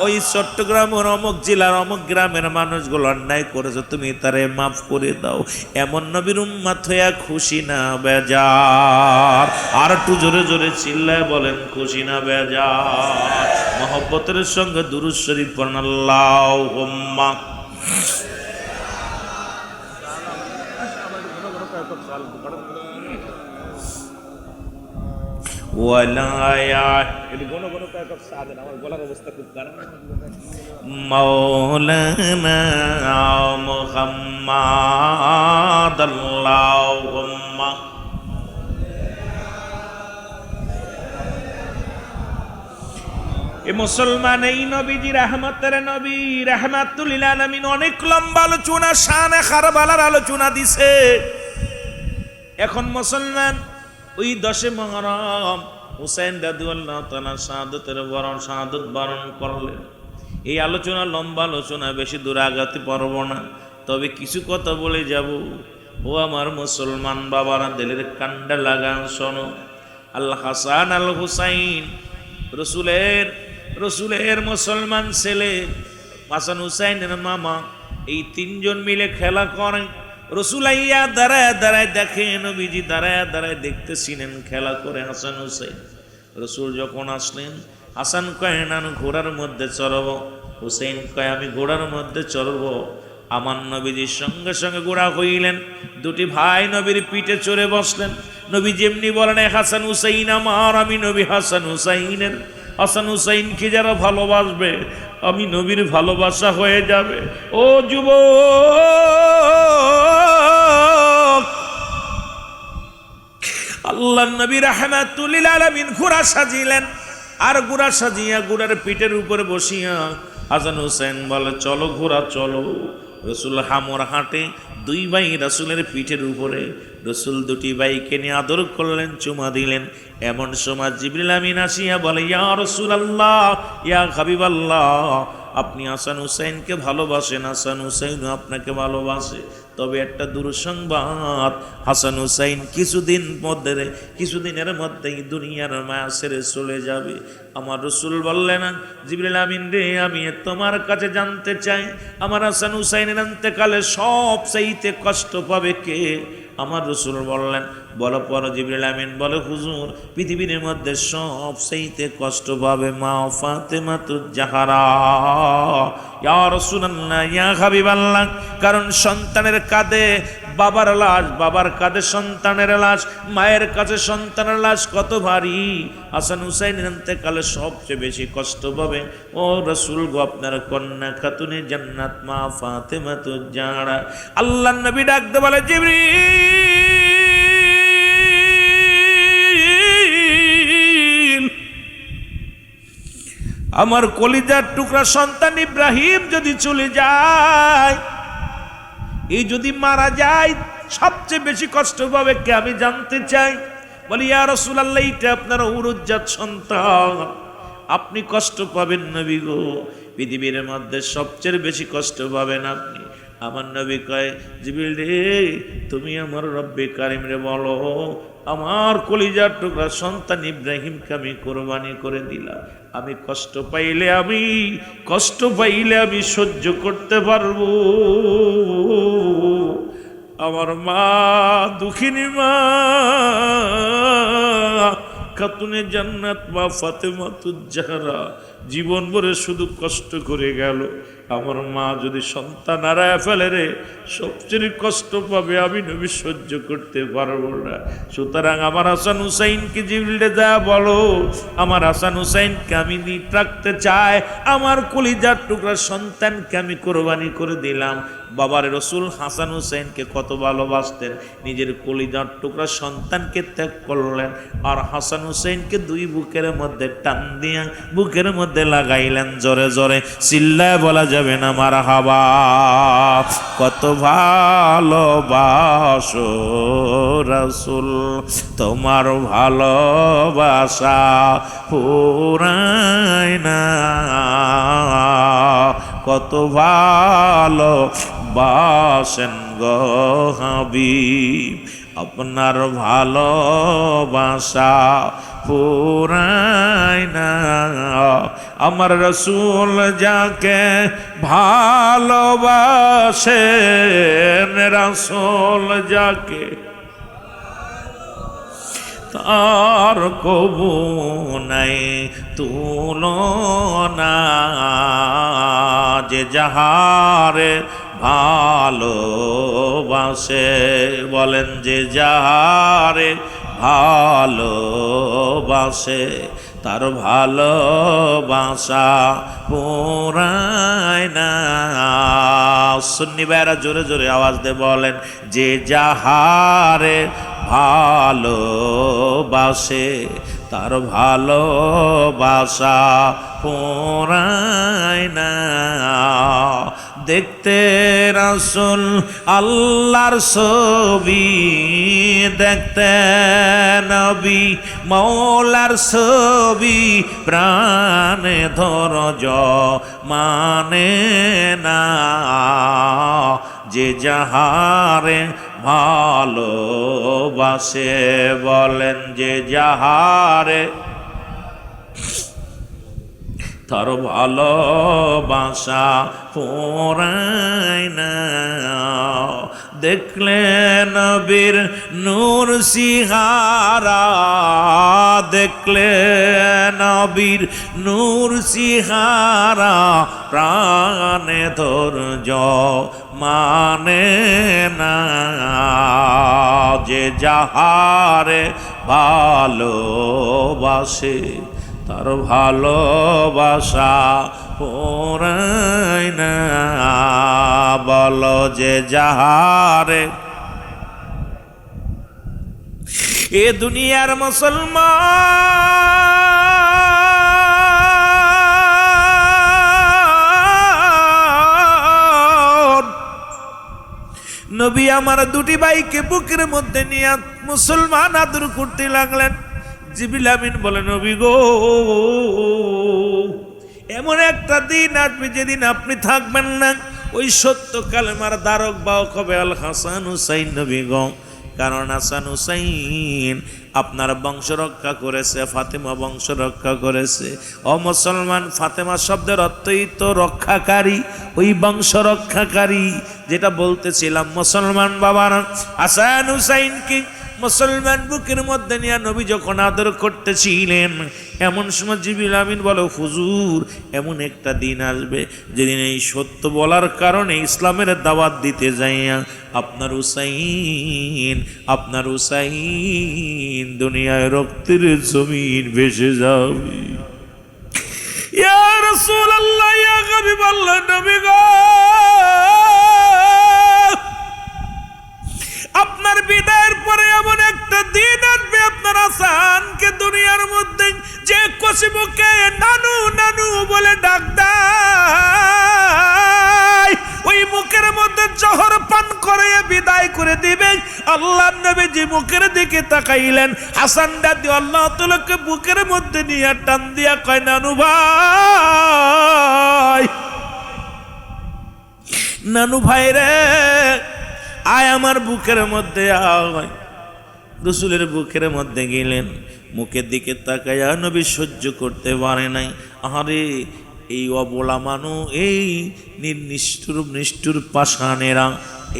ওই চট্টগ্রামের অমুক জেলার অমুক গ্রামের মানুষগুলো অন্যায় করেছে, তুমি তারে মাফ করে দাও। এমন নবীর উম্মত হইয়া খুশি না বেজার? আর একটু জোরে জোরে চিল্লায় বলেন খুশি না বেজার? মহব্বতের সঙ্গে দুরূদ শরীফ পড়েন আল্লাহুম্মা। ওয়ালায়া এটি কোন কোন কয়েক সাদেন আমার গলার অবস্থা খুব খারাপ মাওলানা মুহাম্মদ আল্লাহুম্মা এ মুসলমান এই নবীজি রহমতের নবী রাহমাতুল লিল আলামিন অনেক লম্বা আলোচনা শানে কারবালার আলোচনা দিছে। এখন মুসলমান ওই 10 মুহররম হুসাইন রাদিয়াল্লাহু তাআলা শাহাদাত বরণ করলেন। এই আলোচনা লম্বা আলোচনা, বেশি দূর আগাতে পারবো না, তবে কিছু কথা বলে যাব। ও আমার মুসলমান বাবারা, দিলের কান্ডা লাগান শোনো। আল হাসান আল হুসাইন রসুলের মুসলমান ছেলে হাসান হুসাইনের মামা, এই 3 জন মিলে খেলা করেন। রসুল আইয়া দাঁড়ায় দাঁড়ায় দেখে, নবীজি দাঁড়ায় দাঁড়ায় দেখতেছিলেন খেলা করে হাসান হুসাইন। রসুল যখন আসলেন, হাসান কয় না ঘোড়ার মধ্যে চড়ব, হুসাইন কয় আমি ঘোড়ার মধ্যে চড়ব। আমার নবীজির সঙ্গে সঙ্গে ঘোড়া হইলেন, 2টি ভাই নবীর পিঠে চড়ে বসলেন। নবী যেমনি বলেন হাসান হুসাইন আমার, আমি নবী হাসান হুসাইনের। হাসান হুসাইনকে যারা ভালোবাসবে, আমি নবীর ভালোবাসা হয়ে যাবে। ও যুবক, আল্লাহর নবী রাহমাতুল লিল আলামিন ঘোড়া সাজিলেন, আর ঘোড়া সাজিয়া ঘোড়ার পিঠের উপরে বসিয়া হাসান হুসাইন বলে চলো ঘোড়া চলো। রসুল হামর হাঁটে, 2 ভাই রসুলের পিঠের উপরে। রসুল 2টি ভাইকে নিয়ে আদর করলেন, চুমা দিলেন। এমন সময় জিবরিল আমিন আসিয়া বলে ইয়া রাসূলুল্লাহ, ইয়া হাবিবাল্লাহ, আপনি হাসান হুসাইনকে ভালোবাসেন, হাসান হুসাইনও আপনাকে ভালোবাসে। তবে একটা দুঃসংবাদ, হাসান হুসাইন কিছুদিনের মধ্যেই দুনিয়ার মায়া ছেড়ে চলে যাবে। আমার রসুল বললেন জিবরিল আমিন রে, আমি তোমার কাছে জানতে চাই আমার হাসান হুসাইনের অন্তকালে সবচাইতে কষ্ট পাবে কে? আমার রসুল বললেন বলো পর। জিবরিল আমিন বলে হুজুর, পৃথিবীর মধ্যে সবচাইতে কষ্ট পাবে মা ফাতেমাতুজ জাহরা। ইয়া রাসূলুল্লাহ, ইয়া হাবিবাল্লাহ, কারণ সন্তানের কাঁধে বাবার লাশ, বাবার কাঁধে সন্তানের লাশ, মায়ের কাছে সন্তানের লাশ কত ভারী। হাসান হুসাইনের ইন্তেকালে সবচেয়ে বেশি কষ্ট পাবে ও রাসূল গো আপনার কন্যা খাতুনে জান্নাত মা ফাতেমাতুজ জাহরা। আল্লাহর নবী ডাকতে বলে জিবরিল, আমার কলিজার টুকরা সন্তান ইব্রাহিম যদি চলে যায়, এই যদি মারা যায়, সবচেয়ে বেশি কষ্ট পাবে কে আমি জানতে চাই। বলি ইয়া রাসূলুল্লাহ, এটা আপনার উরুজ্জাত সন্তান, আপনি কষ্ট পাবেন নবী গো, পৃথিবীর মধ্যে সবচেয়ে বেশি কষ্ট পাবেন আপনি। আমার নবী কয় জিবরিল রে, তুমি আমার রব্বে কারিম রে বলো, আমার কলিজার টুকরা সন্তান ইব্রাহিমকে আমি কোরবানি করে দিলাম। আমি কষ্ট পাইলে আমি সহ্য করতে পারবো। আমার মা, দুঃখিনী মা খাতুনে জান্নাত মা ফাতেমাতুজ জাহরা জীবন ভরে শুধু কষ্ট করে গেল। আমার মা যদি সন্তান হারায় ফেলে রে, সবচেয়ে কষ্ট পাবে, আমি নবী সহ্য করতে পারবো না। সুতরাং আমার হাসান হুসাইনকে জিবরিলে যা বলো, আমার হাসান হুসাইনকে আমি রাখতে চাই, আমার কলিজার টুকরা সন্তানকে আমি কোরবানি করে দিলাম। বাবার রসুল হাসান হুসাইনকে কত ভালোবাসতেন, নিজের কলিজার টুকরা সন্তানকে ত্যাগ করলেন, আর হাসান হুসাইনকে 2 বুকের মধ্যে টান দিয়া বুকের মধ্যে লাগাইলেন। জোরে জোরে চিল্লায় বলা যাবে না মারহাবা। কত ভালোবাসো রাসূল, তোমার ভালোবাসা ফুরায় না। কত ভালোবাসেন গো হাবিব, আপনার ভালোবাসা ফুরায় না। আমার রাসূল যাকে ভালোবাসেন, রাসূল যাকে, তার কবু নাই তুলনা। যে যাহারে ভালোবাসে, বলেন যে যাহারে ভালোবাসে তার ভালোবাসা পুরায় না। সুন্নি ভাইরা জোরে জোরে আওয়াজ দিয়ে বলেন, যে যাহারে ভালোবাসে তার ভালোবাসা পুরায় না। দেখতে রাসূল আল্লাহর ছবি, দেখতে নবী মৌলার ছবি, প্রাণে ধরজ মানে না। যে যাহারে ভালোবাসে, বলেন যে যাহারে তার ভালোবাসা পুরায় না। দেখলে নবীর নূর সিহারা, দেখলে নবীর নূর সিহারা, প্রাণে ধৈর্য মানে না। যে যাহারে ভালোবাসে তার ভালোবাসা পুরায় না। বলো যে যাহারে। এ দুনিয়ার মুসলমান, নবী আমার দুটি ভাইকে বুকের মধ্যে নিয়ে মুসলমান আদর করতে লাগলেন। জিবরিল আমিন বলে, নবী গো, এমন একটা দিন আসবে যেদিন আপনি থাকবেন না। ওই সত্য কালেমার ধারক বাহক হবে আল হাসান হুসাইন নবী গো। কারণ হাসান হুসাইন আপনার বংশ রক্ষা করেছে, ফাতেমা বংশ রক্ষা করেছে। ও মুসলমান, ফাতেমা শব্দের অর্থই তো রক্ষাকারী, ওই বংশ রক্ষাকারী যেটা বলতেছিলাম। মুসলমান বাবারা, হাসান হুসাইনকে মুসলমান বুকের মধ্যে নিয়ে নবী যখন আদর করতেছিলেন, এমন সময় জিবরিল আমিন বলে, হুজুর এমন একটা দিন আসবে যেদিন এই সত্য বলার কারণে ইসলামের দাওয়াত দিতে যাইয়া আপনার হুসাইন দুনিয়ায় রক্তের জমিন ভেসে যাবে। ইয়া রাসূলুল্লাহ, ইয়া হাবিবাল্লাহ, নবী গো, আপনার বিদায়ের পরে এমন একটা দিন আসবে আপনার হাসানকে দুনিয়ার মধ্যে যে কষি মুখে নানু নানু বলে ডাক দেয়, ওই মুখের মধ্যে জহর পান করে বিদায় করে দিবে। আল্লাহর নবীজি মুখের দিকে তাকাইলেন, হাসান দাদি আল্লাহ তাআলাকে বুকের মধ্যে নিয়ে টান দিয়া কয়, নানু ভাই, নানু ভাই রে, আয় আমার বুকের মধ্যে আয়। রাসূলের বুকের মধ্যে গেলেন, মুখের দিকে তাকায়া নবী সহ্য করতে পারে নাই। আরে এই অবলা মানুষ, এই নিষ্ঠুর পাষাণেরা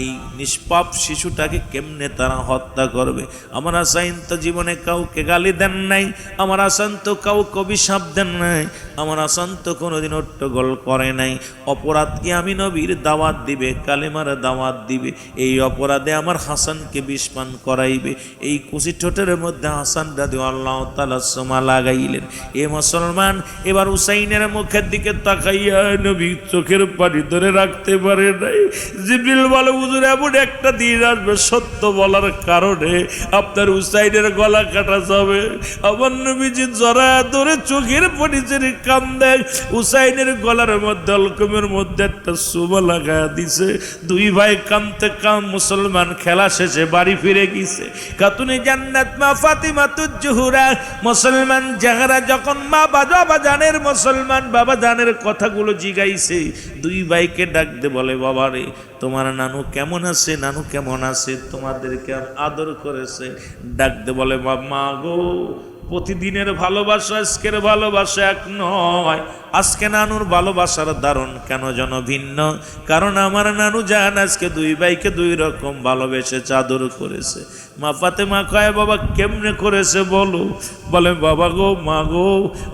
এই নিষ্পাপ শিশুটাকে কেমনে তারা হত্যা করবে? আমার হাসান তো জীবনে কাউকে গালি দেন নাই, আমার হাসান তো কাউকে অভিশাপ দেন নাই, আমার হাসান তো কোনোদিন হট্টগোল করে নাই। অপরাধ কি আমি নবীর দাওয়াত দিবে, কালেমার দাওয়াত দিবে, এই অপরাধে আমার হাসানকে বিষপান করাইবে। এই কুচি ঠোঁটের মধ্যে হাসান রাদিয়াল্লাহু তাআলা সোমা লাগাইলেন। এ মুসলমান এবার হুসাইনের মুখের দিকে তাকাইয়া নবী চোখের পানি ধরে রাখতে পারে নাই। জিবরিল বলে, হুজুর এমন একটা দিন আসবে সত্য বলার কারণে আপনার হুসাইনের গলা কাটা যাবে। আমার নবীজি জরা ধরে চোখের পানি ছেড়ে কান্দে, হুসাইনের গলার মধ্যে অলকমের মধ্যে একটা সুমা লাগায়া দিছে। দুই ভাই কান্দতে মুসলমান খেলা শেষে বাড়ি ফিরে গেছে। খাতুনে জান্নাত মা ফাতিমা তুজ-জোহরা মুসলমান জাহরা যখন মা বাবা জানের মুসলমান বাবা জানের কথাগুলো জিগাইছে, দুই ভাইকে ডাক দে বলে, বাবা রে, তোমার নানু কেমন আছে? নানু কেমন আছে? তোমাদেরকে আদর করেছে? ডাক দে বলে, মা গো, প্রতিদিনের ভালোবাসা আজকের ভালোবাসা এক নয়। আজকে নানুর ভালোবাসার ধরন কেন যেন ভিন্ন। কারণ আমার নানু জান আজকে দুই ভাইকে দুই রকম ভালোবেসে আদর করেছে। মা ফাতেমা কয়, বাবা কেমনে করেছে বলো? বলে, বাবা গো, মা গো,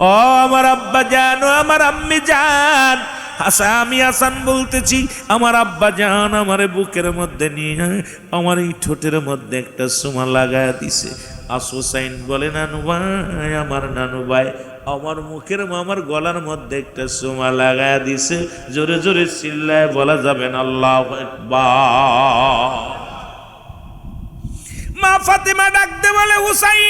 ও আমার আব্বা জান, ও আমার আম্মি জান, আমি হাসান বলতেছি, আমার আব্বা জান আমার বুকের মধ্যে নিয়ে আমার এই ঠোঁটের মধ্যে একটা সুমা লাগায় দিছে। হুসাইন বলে, নানু ভাই, আমার নানু ভাই আমার মুখের আমার গলার মধ্যে একটা চুমা লাগায় দিছে। জোরে জোরে চিল্লায় বলা যাবে না আল্লাহু আকবার। মা ফাতেমা ডাকতে বলে, হুসাইন,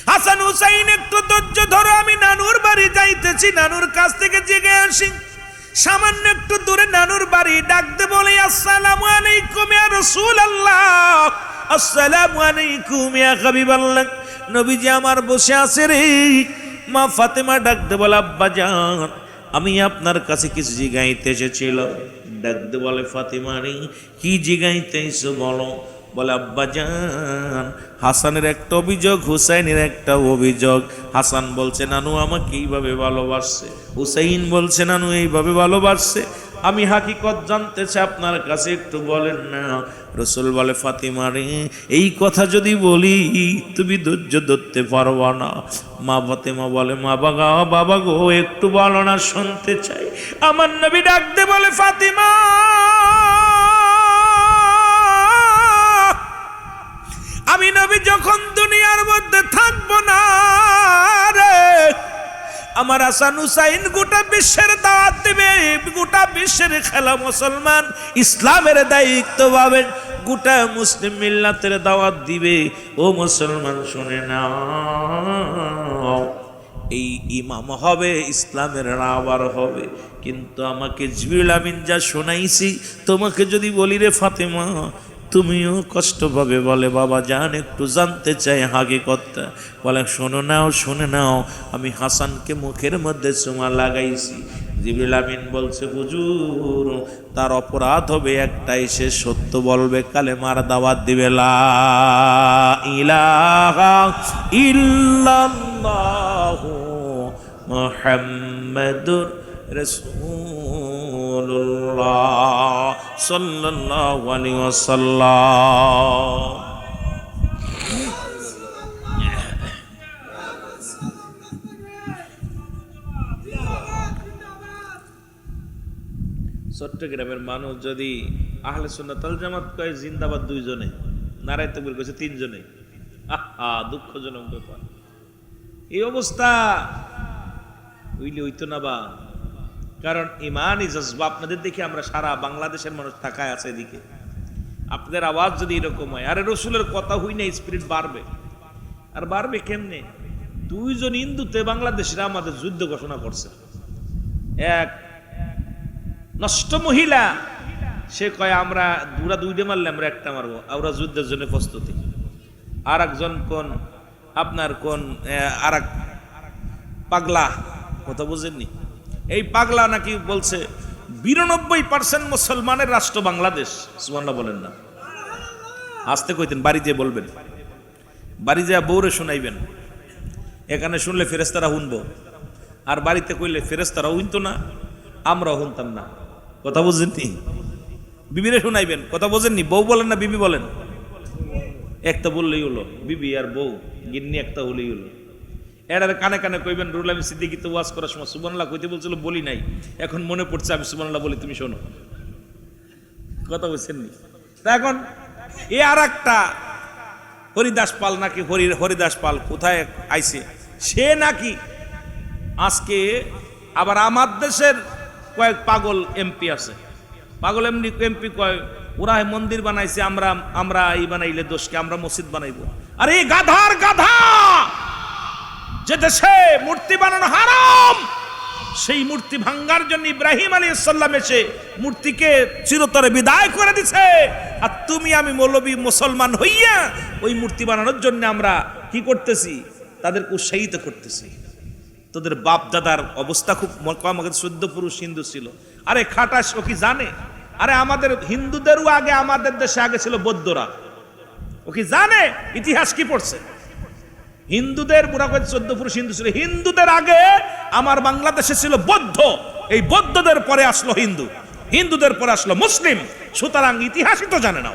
হাসান হুসাইন একটু ধৈর্য ধরো, আমি নানুর বাড়ি যাইতেছি, নানুর কাছ থেকে জেগে আসি। সামান্য একটু দূরে নানুর বাড়ি, ডাকতে বলে, আসসালামু আলাইকুম ইয়া রাসূলুল্লাহ, আসসালামু আলাইকুম ইয়া হাবিবাল্লাহ। নবীজি আমার বসে আছে রে। মা ফাতেমা ডাকতে বলে, আব্বা জান, আমি আপনার কাছে কিছু জিগাইতে এসেছিল। ডাকতে বলে, ফাতেমা রে, কি জিগাইতে এসো বলো। বলে, আব্বা জান, হাসানের একটা অভিযোগ, হুসাইনের একটা অভিযোগ। হাসান বলছে, নানু আমাকে এইভাবে ভালোবাসছে, হুসাইন বলছে নানু এইভাবে ভালোবাসছে, আমি হাকিকত জানতে চাই, আপনার কাছে একটু বলেন না। রসুল বলে, ফাতিমা রে, এই কথা যদি বলি তুমি ধৈর্য ধরতে পারবা না। মা ফাতেমা বলে, বাবা গো একটু বলো না, শুনতে চাই। আমার নবী ডাকতে বলে, ফাতিমা, আমি নবী যখন দুনিয়ার মধ্যে থাকবো না রে, আমার হাসান হুসাইন গোটা বিশ্বের দাওয়াত দিবে, গোটা বিশ্বের খেলা মুসলমান ইসলামের দায়িত্ব পাবেন, গোটা মুসলিম মিল্লাতের দাওয়াত দিবে। ও মুসলমান শুনে নাও, এই ইমাম হবে, ইসলামের রাবার হবে। কিন্তু আমাকে জিবরিল আমিন যা শোনাইছি, তোমাকে যদি বলি রে ফাতেমা, তুমিও কষ্ট পাবে। বলে, বাবা জান, একটু জানতে চাই হাকিকতটা। বলে, শুনে নাও, আমি হাসানকে মুখের মধ্যে চুমা লাগাইছি। জিবরিল আমিন বলছে, হুজুর, তার অপরাধ হবে একটাই, সে সত্য বলবে, কালেমার দাওয়াত দিবে, লা ইলাহা ইল্লাল্লাহু মুহাম্মাদুর রাসূলুল্লাহ সাল্লাল্লাহু আলাইহি ওয়াসাল্লাম। চট্টগ্রামের মানুষ যদি আহলে সুন্নাত ওয়াল জামাত কয় জিন্দাবাদ দুইজনে, নারায়ে তাকবীর কইছে তিনজনে, দুঃখজনক ব্যাপার। এই অবস্থা হইতো না বা, কারণ ইমানই জজবা। আপনাদের দেখে আমরা সারা বাংলাদেশের মানুষ তাকায় আছে এদিকে। আপনাদের আওয়াজ যদি এরকম হয়, আরে রসুলের কথা হই না, স্পিরিট বাড়বে। আর বাড়বে কেমনে? দুইজন হিন্দুতে বাংলাদেশরা আমাদের যুদ্ধ ঘোষণা করছে। এক নষ্ট মহিলা, সে কয় আমরা দুইটা মারলে আমরা একটা মারবো, আমরা যুদ্ধের জন্য প্রস্তুতি। আর একজন আর এক পাগলা, কথা বুঝেননি, এই পাগলা নাকি বলছে 92% মুসলমানের রাষ্ট্র বাংলাদেশ। সুবহানাল্লাহ বলেন না, আসতে কইতেন, বাড়ি যেয়ে বলবেন, বাড়ি যেয়ে বউরে শুনাইবেন। এখানে শুনলে ফেরেশতারা শুনবো, আর বাড়িতে কইলে ফেরেশতারা শুনতো না, আমরাও শুনতাম না। কথা বুঝেননি? বিবিরে শুনাইবেন, কথা বোঝেননি? বউ বলেন না বিবি বলেন? একটা বললেই হলো, বিবি আর বউ, গিন্নি একটা হলেই হলো। এটার কানে কানে কইবেন। রুহুল আমিন সিদ্দিকী তো ওয়াজ করার সময় সুবহানাল্লাহ কইতে বলছিল, বলি নাই, এখন মনে পড়ছে আমি সুবহানাল্লাহ বলি, তুমি শোনো। কথা বুঝছেননি? তা এখন এ আর একটা হরিদাস পাল নাকি, হরিদাস পাল কোথায় আইছে, সে নাকি আজকে আবার আমার দেশের কয়েক পাগল এমপি আছে, পাগল এমপি কয় ওরা মন্দির বানাইছে, আমরা এই বানাইলে দোষকে, আমরা মসজিদ বানাইবো। আরে গাধার গাধা, যে দেশে মূর্তি বানানো হারাম, সেই মূর্তি ভাঙ্গার জন্য ইব্রাহিম আলাইহিস সালাম এসে মূর্তিকে চিরতরে বিদায় করে দিছে। আর তুমি আমি মৌলবী মুসলমান হইয়া ওই মূর্তি বানানোর জন্য আমরা কি করতেছি? তাদেরকে উৎসাহিত করতেছি। তোদের বাপ দাদার অবস্থা খুব কম, 14 পুরুষ হিন্দু ছিল। আরে খাটাস, ও কি জানে? আরে আমাদের হিন্দুদেরও আগে, আমাদের দেশে আগে ছিল বৌদ্ধরা। ও কি জানে ইতিহাস কি পড়ছে? হিন্দুদের পুরা 14 পুরুষ হিন্দু ছিল। হিন্দুদের আগে আমার বাংলাদেশে ছিল বৌদ্ধ, এই বৌদ্ধদের পরে আসলো হিন্দু, হিন্দুদের পরে আসলো মুসলিম। সুতরাং ইতিহাসই তো জানে না,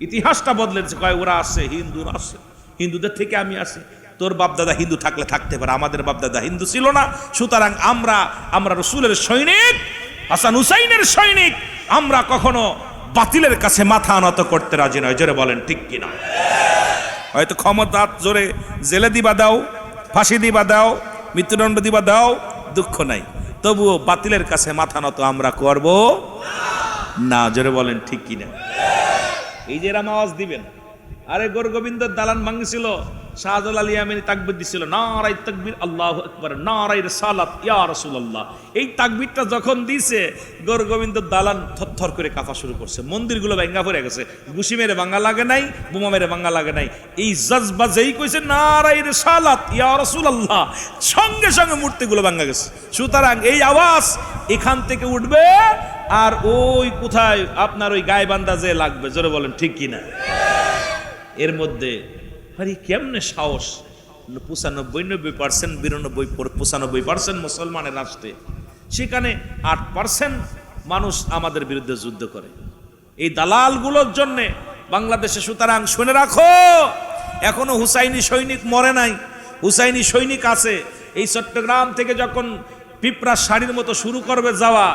ইতিহাসটা বদলেছে। কয় ওরা আসছে, হিন্দুরা আসছে, হিন্দুদের থেকে আমি আসি। তোর বাপদাদা হিন্দু থাকলে থাকতে পারে, আমাদের বাপদাদা হিন্দু ছিল না। সুতরাং আমরা রাসূলের সৈনিক, হাসান হুসাইনের সৈনিক, আমরা কখনো বাতিলের কাছে মাথা নত করতে রাজি নয়। জোরে বলেন ঠিক কিনা? হয়তো ক্ষমতা জোরে জেলে দিবা দাও, ফাঁসি দিবা দাও, মৃত্যুদণ্ড দিবা দাও, দুঃখ নাই, তবুও বাতিলের কাছে মাথা নত আমরা করব না। জোরে বলেন ঠিক কিনা? এই যে এরা আওয়াজ দিবেন, আরে গোরগোবিন্দ দালান ভাঙছিল, শাহজালাল ইয়ামানি তাকবীর দিছিল, নারায়ে তাকবীর আল্লাহু আকবার, নারায়ে রিসালাত ইয়া রাসূলুল্লাহ। এই তাকবীরটা যখন দিছে, গোরগোবিন্দ দালান থরথর করে কাঁপা শুরু করছে, মন্দিরগুলো ভাঙা পড়ে গেছে। ঘুষি মেরে ভাঙা লাগে নাই, বোমা মেরে ভাঙা লাগে নাই। এই জজবা যেই কইছে নারায়ে রিসালাত ইয়া রাসূলুল্লাহ, সঙ্গে সঙ্গে মূর্তিগুলো ভাঙা গেছে। সুতরাং এই আওয়াজ এখান থেকে উঠবে আর ওই কোথায় আপনার ওই গায়বান্ধা যে লাগবে। জোরে বলেন ঠিক কিনা? এর মধ্যে আরে কেমনে সাহস, 95-90% 95% মুসলমানের রাষ্ট্রে, সেখানে 8% মানুষ আমাদের বিরুদ্ধে যুদ্ধ করে এই দালালগুলোর জন্য বাংলাদেশে। সুতরাং শুনে রাখো, এখনো হুসাইনি সৈনিক মরে নাই, হুসাইনি সৈনিক আছে। এই চট্টগ্রাম থেকে যখন পিঁপড়া শাড়ির মতো শুরু করবে যাওয়া,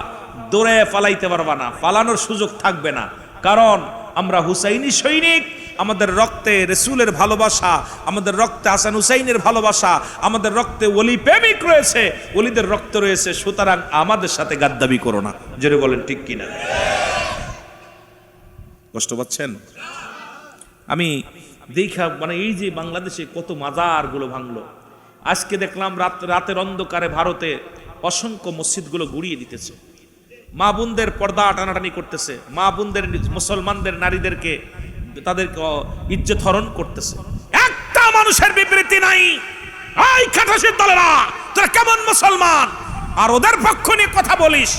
দৌড়ে পালাইতে পারবা না, পালানোর সুযোগ থাকবে না, কারণ আমরা হুসাইনি সৈনিক। আমাদের রক্তে রসুলের ভালোবাসা, আমাদের রক্তে হাসান হুসাইনের ভালোবাসা, আমাদের রক্তে ওলি প্রেমিক রয়েছে, ওলিদের রক্ত রয়েছে। সুতরাং আমাদের সাথে গাদ্দাবি করো না। জোরে বলেন ঠিক কিনা? কষ্ট পাচ্ছেন? আমি দেখা মানে এই যে বাংলাদেশে কত মাজারগুলো ভাঙলো, আজকে দেখলাম রাতের অন্ধকারে ভারতে অসংখ্য মসজিদগুলো গুড়িয়ে দিতেছে, মা বোনদের পর্দা টানাটানি করতেছে, মা বোনদের মুসলমানদের নারীদেরকে তাদেরকে ইজ্জত হরণ করতেছে। একটা মানুষের বিবৃতি নাই। এই খাটাসের দলেরা, তোরা কেমন মুসলমান আর ওদের পক্ষ নিয়ে কথা বলিস?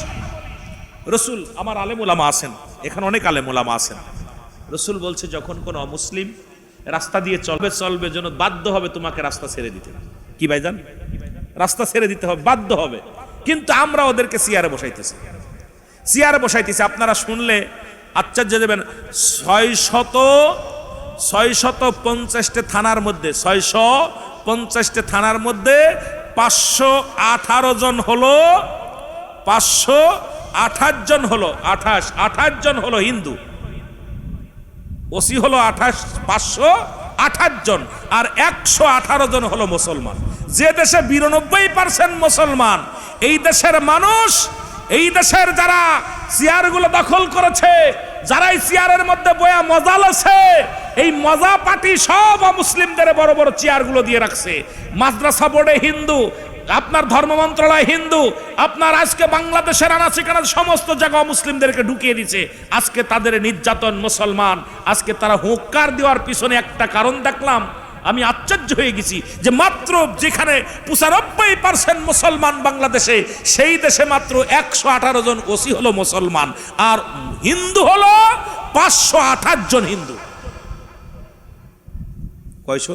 রসুল, আমার আলেম ওলামা আছেন এখানে, অনেক আলেম ওলামা আছেন, রসুল বলছে যখন কোন অমুসলিম রাস্তা দিয়ে চলবে যেন বাধ্য হবে তোমাকে রাস্তা ছেড়ে দিতে। কি ভাইজান? রাস্তা ছেড়ে দিতে হবে, বাধ্য হবে। কিন্তু আমরা ওদেরকে চেয়ারে বসাইতেছি। আপনারা শুনলে আশ্চর্য দেবেন, 650 থানার মধ্যে 650 থানার মধ্যে 518 জন হলো, 528 জন হলো, 28 জন হলো হিন্দু, ওসি হলো 528 জন, আর 118 জন হলো মুসলমান। যে দেশে 92% মুসলমান, এই দেশের মানুষ, এই দেশের যারা চেয়ারগুলো দখল করেছে, যারা এই চেয়ারের মধ্যে বয়া মজা লছে, এই মজা পার্টি সব মুসলিমদের বড় বড় চেয়ারগুলো দিয়ে রাখছে। মাদ্রাসা বোর্ডে হিন্দু, আপনার ধর্ম মন্ত্রণালয় হিন্দু, আপনার আজকে বাংলাদেশের আনাচে-কানাচে সমস্ত জায়গা মুসলিমদেরকে ঢুকিয়ে দিচ্ছে। আজকে তাদের নির্যাতন মুসলমান, আজকে তারা হুঙ্কার দেওয়ার পিছনে একটা কারণ দেখলাম, আমি আশ্চর্য হয়ে গেছি যে মাত্র যেখানে 95% মুসলমান বাংলাদেশে, সেই দেশে মাত্র 118 জন ওসি হলো মুসলমান, আর হিন্দু হলো 528 জন হিন্দু। কয়শো?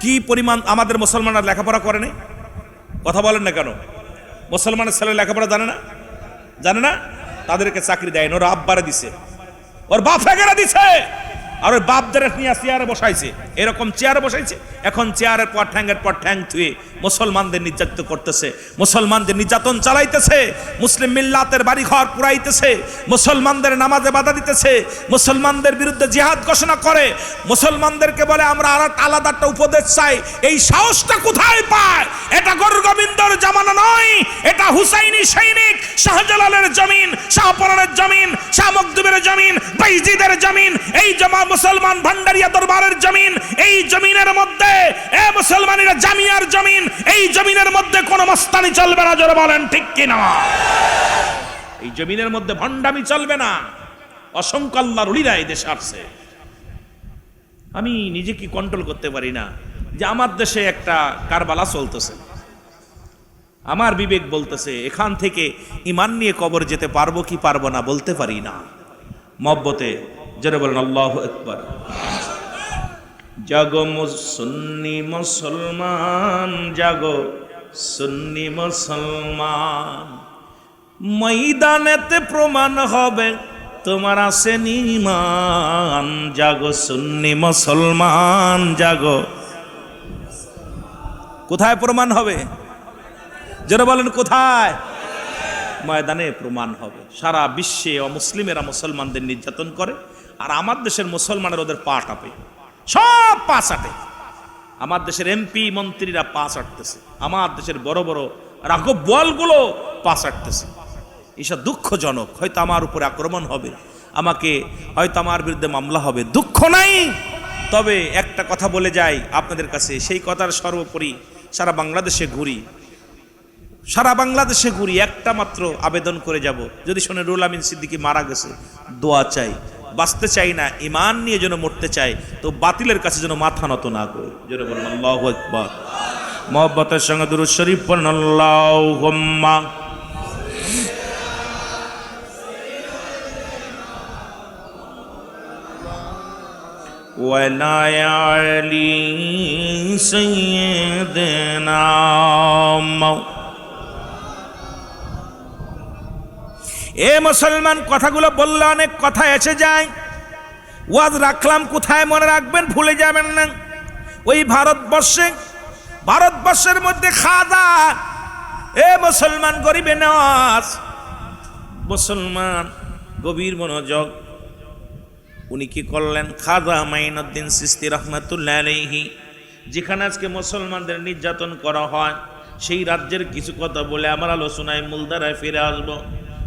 কি পরিমাণ আমাদের মুসলমানরা লেখাপড়া করে নাই? কথা বলেন না কেন? মুসলমানের ছেলে লেখাপড়া জানে না, তাদেরকে চাকরি দেয় না, ওর আব্বারে দিছে, ওর বাপ ফেকেরা দিছে, আর ওই বাপদের নিয়ে চেয়ারে বসাইছে, এরকম চেয়ারে বসাইছে। এখন চেয়ারের পর ঠ্যাং থুয়ে মুসলমানদের নির্যাতিত করতেছে, মুসলমানদের নির্যাতন চালাইতেছে, মুসলিম মিল্লাতের বাড়ি ঘর পুরাইতেছে, মুসলমানদের নামাজে বাধা দিতেছে, মুসলমানদের বিরুদ্ধে জিহাদ ঘোষণা করে, মুসলমানদেরকে বলে আমরা আলাদা একটা উপদেশ চাই। এই সাহসটা কোথায় পায়? এটা গোরগোবিন্দর জামানা নয়, এটা হুসাইনি সৈনিক, শাহজালালের জমিন, শাহপরানের জমিন, শাহ মখদুমের জমিন, বাইজিদের জমিন, এই জমা মুসলমান ভান্ডারিয়া দরবারের জমিন। এই জমিনের মধ্যে মুসলমানেরা জামিয়ার জমিন, এই জমিনের মধ্যে কোন মস্তানি চলবে না। জোরে বলেন ঠিক কিনা? এই জমিনের মধ্যে ভণ্ডামি চলবে না। অসংখ্য আল্লাহর ওলিরা এই দেশে আসছে। আমি নিজেকে কন্ট্রোল করতে পারি না যে আমার দেশে একটা কারবালা চলতেছে, আমার বিবেক বলতেছে এখান থেকে ঈমান নিয়ে কবর যেতে পারবো কি পারবো না বলতে পারি না। মহব্বতে যারা বলেন আল্লাহু আকবার। জাগো সুন্নি মুসলমান, জাগো সুন্নি মুসলমান, ময়দানেতে প্রমাণ হবে তোমার আছেন ঈমান। জাগো সুন্নি মুসলমান, জাগো। কোথায় প্রমাণ হবে? যারা বলেন কোথায়? ময়দানে প্রমাণ হবে। সারা বিশ্বে অমুসলিমেরা মুসলমানদের নির্যাতন করে, আর আমার দেশের মুসলমানের ওদের পা টাপে, সব পা চাটে। আমার দেশের এমপি মন্ত্রীরা পা চাটতেছে, আমার দেশের বড় বড় রাঘব বলগুলো পা চাটতেছে। এসব দুঃখজনক। হয়তো আমার উপরে আক্রমণ হবে, আমাকে হয়তো আমার বিরুদ্ধে মামলা হবে, দুঃখ নাই। তবে একটা কথা বলে যাই আপনাদের কাছে, সেই কথার সর্বোপরি সারা বাংলাদেশে ঘুরি, একটা মাত্র আবেদন করে যাব। যদি শুনে রুহুল আমিন সিদ্দিকী মারা গেছে, দোয়া চাই। বাঁচতে চাই না, ঈমান নিয়ে যেন মরতে চাই, তো বাতিলের কাছে যেন মাথা নত না করে। যেন বলেন আল্লাহু আকবার। মুহাব্বতের সঙ্গে দুরূদ শরীফ পড়ুন, আল্লাহুম্মা ওয়ালা আলি সাইয়্যিদিনা। এ মুসলমান, কথাগুলো বললে অনেক কথা এসে যায়। ওয়াজ রাখলাম কোথায় মনে রাখবেন, ভুলে যাবেন না। ওই ভারতবর্ষের মধ্যে খাজা, এ মুসলমান গরিবে নওয়াজ, মুসলমান গভীর মনোযোগ। উনি কি করলেন? খাজা মাইনুদ্দিন চিশতি রাহমাতুল্লাহ আলাইহি, যেখানে আজকে মুসলমানদের নির্যাতন করা হয়, সেই রাজ্যের কিছু কথা বলে আমার আলোচনায় মূলধারায় ফিরে আসবো।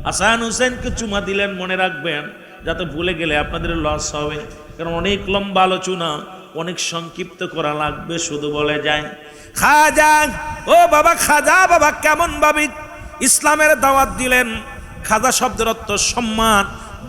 হাসান হুসেনকে চুমা দিলেন, মনে রাখবেন, যাতে ভুলে গেলে আপনাদের লস হবে। কারণ অনেক লম্বা আলোচনা, অনেক সংক্ষিপ্ত করা লাগবে, শুধু বলে যায় খাজা। ও বাবা খাজা, বাবা কেমন ভাবে ইসলামের দাওয়াত দিলেন। খাজা শব্দের অর্থ সম্মান,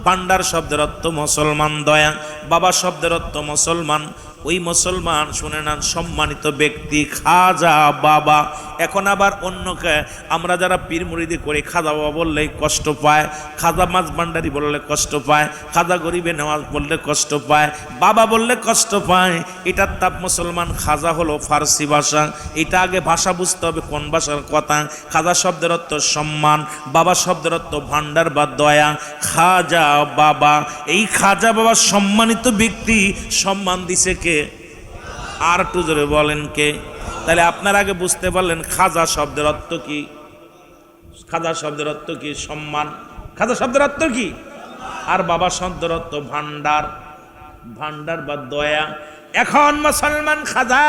ভান্ডার শব্দের অর্থ মুসলমান, দয়া। বাবা শব্দের অর্থ মুসলমান। ওই মুসলমান শুনে নেন, সম্মানিত ব্যক্তি খাজা বাবা। এখন আবার অন্যকে আমরা যারা পীর মুরিদি করি, খাজা বাবা বললেই কষ্ট পায়, খাজা মাছ ভান্ডারি বললে কষ্ট পায়, খাজা গরিবে নেওয়াজ বললে কষ্ট পায়, বাবা বললে কষ্ট পায়। এটার তাপ মুসলমান। খাজা হলো ফার্সি ভাষা, এটা আগে ভাষা বুঝতে হবে কোন ভাষার কথা। খাজা শব্দের অর্থ সম্মান, বাবা শব্দের অর্থ ভান্ডার বা দয়া। খাজা বাবা, এই খাজা বাবা সম্মানিত ব্যক্তি, সম্মান দিছে কে? আর একটু জোরে বলেন কে? তাহলে আপনার আগে বুঝতে পারলেন খাজা শব্দের অর্থ কি। খাজা শব্দের অর্থ কি? সম্মান। খাজা শব্দের অর্থ কি? আর বাবা শব্দের অর্থ ভান্ডার, ভান্ডার বা দয়া। এখন মুসলমান খাজা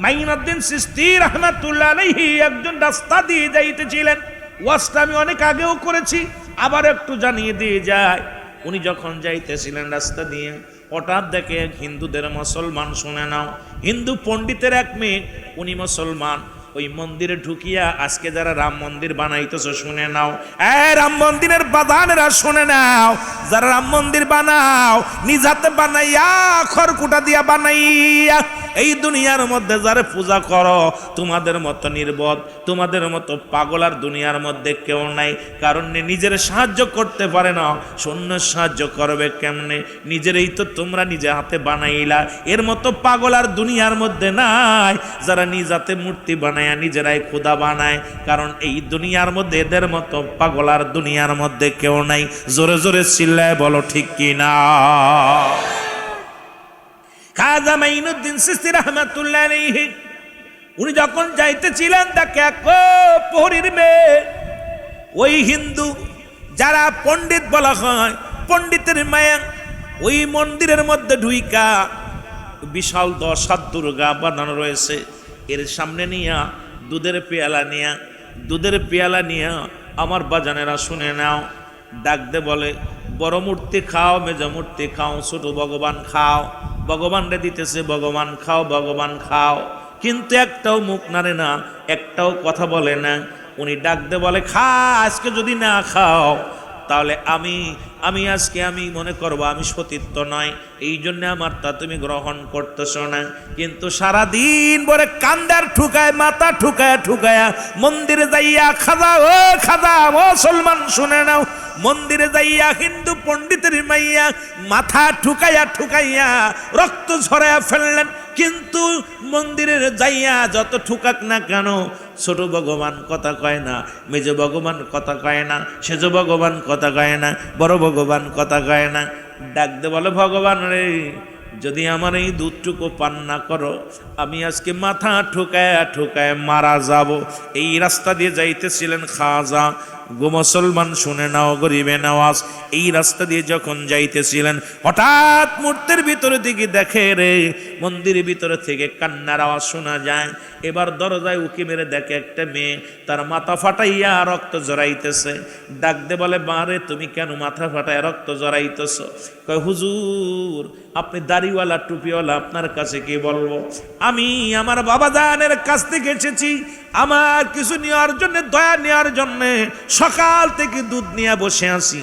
মাইনুদ্দিন চিশতি রাহমাতুল্লাহ আলাইহি একজন রাস্তা দিয়ে যাইতেছিলেন। ওয়াজটা আমি অনেক আগেও করেছি, আবার একটু জানিয়ে দিয়ে যায়। উনি যখন যাইতেছিলেন রাস্তা দিয়ে, হঠাৎ দেখে হিন্দুদের মুসলমান, শুনে নাও, হিন্দু পণ্ডিতের এক মেয়ে, উনি মুসলমান। ওই মন্দিরে ঢুকিয়া আজকে যারা রাম মন্দির বানাইতেছে, শুনে নাও, রাম মন্দিরের বাদানেরা শুনে নাও, যারা রাম মন্দির বানাও, নিজ হাতে বানাইয়া, খড়কুটা দিয়া বানাইয়া, এই দুনিয়ার মধ্যে যারা পূজা করো, তোমাদের মতো নির্বোধ, তোমাদের মতো পাগল আর দুনিয়ার মধ্যে কেউ নাই। কারণ নিজের সাহায্য করতে পারে না, শূন্য সাহায্য করবে কেমনে? নিজেরই তো তোমরা নিজে হাতে বানাইলা। এর মতো পাগল আর দুনিয়ার মধ্যে নাই, যারা নিজ হাতে মূর্তি বানায়, নিজেরাই খোদা বানায়। কারণ এই দুনিয়ার মধ্যে এদের মতো পাগল আর দুনিয়ার মধ্যে কেউ নাই। জোরে জোরে চিল্লায় বলো ঠিক কিনা? খাজা মাইনুদ্দিন চিশতি রাহমাতুল্লাহ আলাইহি উনি যখন যাইতেছিলেন, দেখে এক পরীর মেয়ে, ওই হিন্দু যারা পণ্ডিত বলা হয়, পণ্ডিতের মায়া, ওই মন্দিরের মধ্যে ঢুইকা বিশাল 10 হাত দুর্গা বানানো রয়েছে। এর সামনে নিয়া দুধের পেয়ালা নিয়া আমার বাজানেরা শুনে নাও, ডাকতে বলে, বড় মূর্তি খাও, মেজ মূর্তি খাও, ছোট ভগবান খাও। ভগবান রে দিতেছে, ভগবান খাও, ভগবান খাও। কিন্তু একটাও মুখ নাড়ে না, একটাও কথা বলে না। উনি ডাকতে বলে, খা, আজকে যদি না খাও তাহলে আমি আজকে আমি মনে করবো আমি সতীত্ব নয়, এই জন্য আমার তা তুমি গ্রহণ করতেছ না। কিন্তু সারাদিন বলে কান্দার ঠুকায়, মাথা ঠুকায়া মন্দিরে যাইয়া, খাজা ও খাজা, মুসলমান শুনে নাও, মন্দিরে যাইয়া হিন্দু পণ্ডিতের মাইয়া মাথা ঠুকাইয়া রক্ত ঝরাইয়া ফেললেন। কিন্তু মন্দিরের যাইয়া যত ঠুকাক না কেন, ছোট ভগবান কথা কয় না, মেজ ভগবান কথা কয় না, সেজ ভগবান কথা কয় না, বড় ভগবান কথা কয় না। ডাকতে বলে, ভগবান রে, যদি আমার এই দুধটুকু পান না করো, আমি আজকে মাথা ঠুকায় মারা যাব। এই রাস্তা দিয়ে যাইতেছিলেন খাজা গো মুসলমান শুনে নাও, গরিবে নওয়াজ এই রাস্তা দিয়ে যখন যাইতেছিলেন হঠাৎ মূর্তির ভিতরে দিকে দেখে রে মন্দিরের ভিতরে থেকে কান্নার আওয়াজ শোনা যায়। এবার দরজায় উকি মেরে দেখে একটা মেয়ে তার মাথা ফাটাইয়া রক্ত জড়াইতেছে। ডাক দে বলে, মারে তুমি কেন মাথা ফাটাইয়া রক্ত জড়াইতেছ? কয়, হুজুর আপনি দাড়িওয়ালা টুপিওয়ালা, আপনার কাছে কি বলবো? আমি আমার বাবা জানের কাছ থেকে এসেছি আমার কিছু নেওয়ার জন্য, দয়া নেওয়ার জন্য। সকাল থেকে দুধ নিয়ে বসে আছি,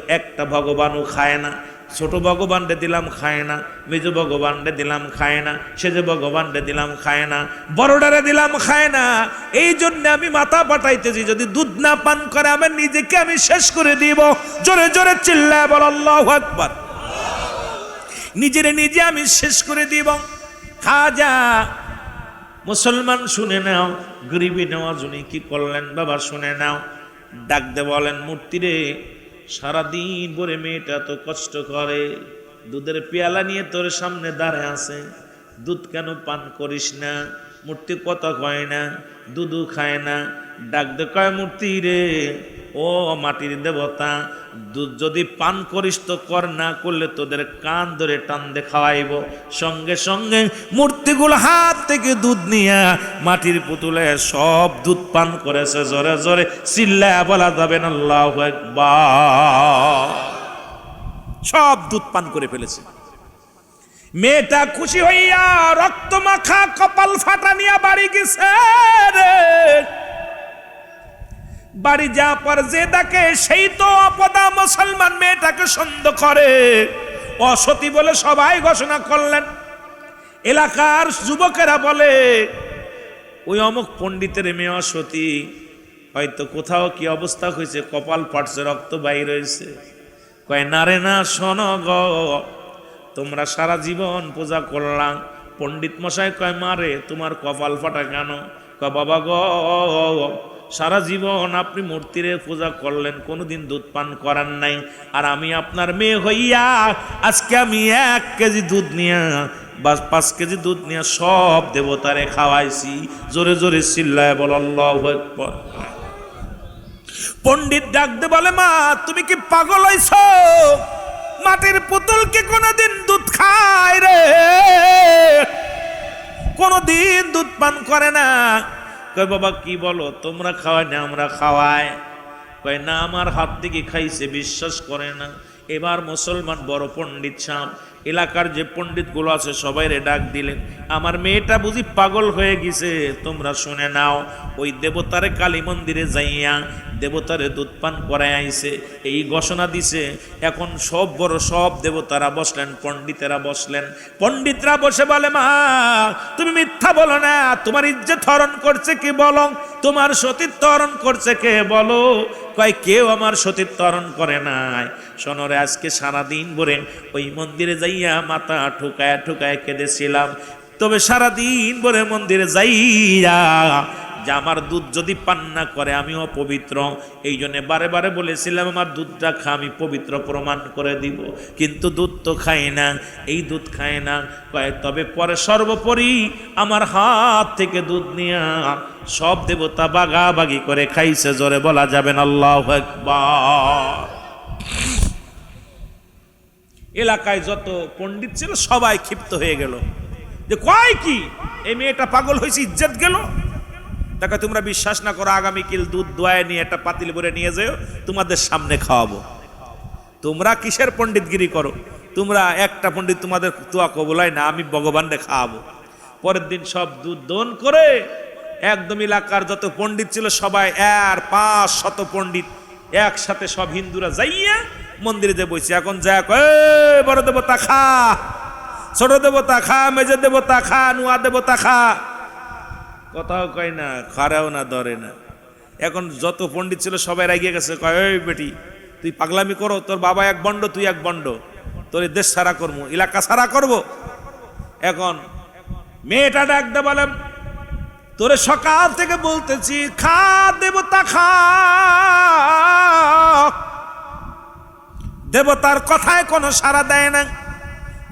একটা ভগবানও খায় না। ছোট ভগবানরে দিলাম খায় না, মেজ ভগবানরে দিলাম খায় না, সেজ ভগবানরে দিলাম খায় না, বড়ডারে দিলাম খায় না। এই জন্য আমি মাথা পাঠাইতেছি, যদি দুধ না পান করে আমার নিজেকে আমি শেষ করে দিব। জোরে জোরে চিল্লায় বল আল্লাহু আকবার। নিজেরে নিজে আমি শেষ করে দিব। খাজা মুসলমান শুনে নাও, গরিবী নওয়াজ উনি কি করলেন বাবা শুনে নাও। ডাক দে বলেন, মূর্তিরে সারাদিন ভরে মেয়েটা তো কষ্ট করে, দুধের পেয়ালা নিয়ে তোর সামনে দাঁড়ায় আছে, দুধ কেন পান করিস না? মূর্তি কথা কয় না, দুধও খায় না। ডাক দে কয়, মূর্তি রে ও মাটির দেবতা, দুধ যদি পান করিস তো কর, না করলে তোদের কান ধরে টান দে খাওয়াইব। সঙ্গে সঙ্গে মূর্তিগুলো হাত থেকে দুধ নিয়ে মাটির পুতুলে সব দুধ পান করেছে। জোরে জোরে চিল্লায়া বলা যাবে না আল্লাহু আকবার। সব দুধ পান করে ফেলেছে। মেয়েটা খুশি হইয়া রক্ত মাখা কপাল ফাটা নিয়ে বাড়ি গেছে রে। বাড়ি যা পর যে ডাকে সেই তো অপদা। মুসলমান মেয়েটাকে সন্দেহ করে, অসতী বলে সবাই ঘোষণা করলেন। এলাকার যুবকেরা বলে, ওই অমুক পণ্ডিতের মেয়ে অসতী, হয়তো কোথাও কি অবস্থা হয়েছে, কপাল ফাটছে, রক্ত বাইর হয়েছে। কয়, না রে না, শোনো গো, তোমরা সারা জীবন পূজা করলাম। পণ্ডিত মশাই কয়, মারে তোমার কপাল ফাটা কেন? কয়, বাবা গো, সারা জীবন আপনি মূর্তিরে পূজা করলেন, কোনোদিন দুধ পান করার নাই। আর আমি আপনার মেয়ে হইয়া আজকে আমি 1 কেজি দুধ নিয়ে বা 5 কেজি দুধ নিয়ে সব দেবতারে খাওয়াইছি। জোরে জোরে চিল্লায় বল আল্লাহু আকবার। পণ্ডিত ডাকতে বলে, মা তুমি কি পাগল হইছ? মাটির পুতুল কি কোনোদিন দুধ খায় রে? কোনোদিন দুধ পান করে না। কয়, বাবা কি বলো, তোমরা খাওয়াই না আমরা খাওয়াই? কয়, না আমার হাত থেকে খাইছে, বিশ্বাস করে না। এবার মুসলমান বড় পণ্ডিত সাহেব এলাকার যে পণ্ডিতগুলো আছে সবাইরে ডাক দিলেন, আমার মেয়েটা বুঝি পাগল হয়ে গেছে, তোমরা শুনে নাও। ওই দেবতারে কালী মন্দিরে যাইয়া দেবতারে দুধ পান করায় আইছে, এই ঘোষণা দিছে। এখন সব বড় সব দেবতারা বসলেন, পণ্ডিতেরা বসলেন। পণ্ডিতরা বসে বলে, মা তুমি মিথ্যা বলো না, তোমার ইজ্জত হরণ করছে কে বলো, তোমার সতীত্ব হরণ করছে কে বলো? কয়, কেউ আমার সতীত্ব হরণ করে নাই। শোনরে, আজকে সারাদিন ভরে ওই মন্দিরে যাইয়া মাথা ঠুকায় ঠুকায় কেঁদেছিলাম, তবে সারাদিন ভরে মন্দিরে যাইয়া যে আমার দুধ যদি পান না করে আমি অপবিত্র। এই জন্য বারে বারে বলেছিলাম আমার দুধটা খা, আমি পবিত্র প্রমাণ করে দিব, কিন্তু দুধ তো খায় না, এই দুধ খায় না। কয়, তবে পরে সর্বোপরি আমার হাত থেকে দুধ নিয়ে সব দেবতা বাগাবাগি করে খাইছে। জোরে বলা যাবেন আল্লাহু আকবার। এলাকায় যত পণ্ডিত ছিল সবাই ক্ষিপ্ত হয়ে গেল যে, কয় কি এই মেয়েটা পাগল হয়েছে, ইজ্জত গেল। তাকে তোমরা বিশ্বাস না করো, আগামীকাল দুধ দোয়ায় নিয়ে একটা পাতিল ভরে নিয়ে যাও, তোমাদের সামনে খাওয়াবো। তোমরা কিসের পণ্ডিতগিরি করো? তোমরা একটা পণ্ডিত তোমাদের দোয়া কবুলায় না, আমি ভগবানরে খাওয়াবো। পরের দিন সব দুধ দোন করে একদম এলাকার যত পণ্ডিত ছিল সবাই 500 পণ্ডিত একসাথে সব হিন্দুরা যাইয়া মন্দিরে যে বসে। এখন যা কয়, বড় দেবতা খা, ছোট দেবতা খা, মেজে দেবতা খা, নুয়া দেবতা খা, কথাও কয় না, খারাও না, ধরে না। এখন যত পণ্ডিত ছিল সবাই রাগিয়ে গেছে, কয়, ওই বেটি তুই পাগলামি করো, তোর বাবা এক বন্ড, তুই এক বন্ড, তোর দেশ সারা করবো, এলাকা সারা করব। এখন মেয়েটা ডাকতে বলেন, তোরে সকাল থেকে বলতেছি খা দেবতা খা, দেবতার কথায় কোনো সাড়া দেয় না,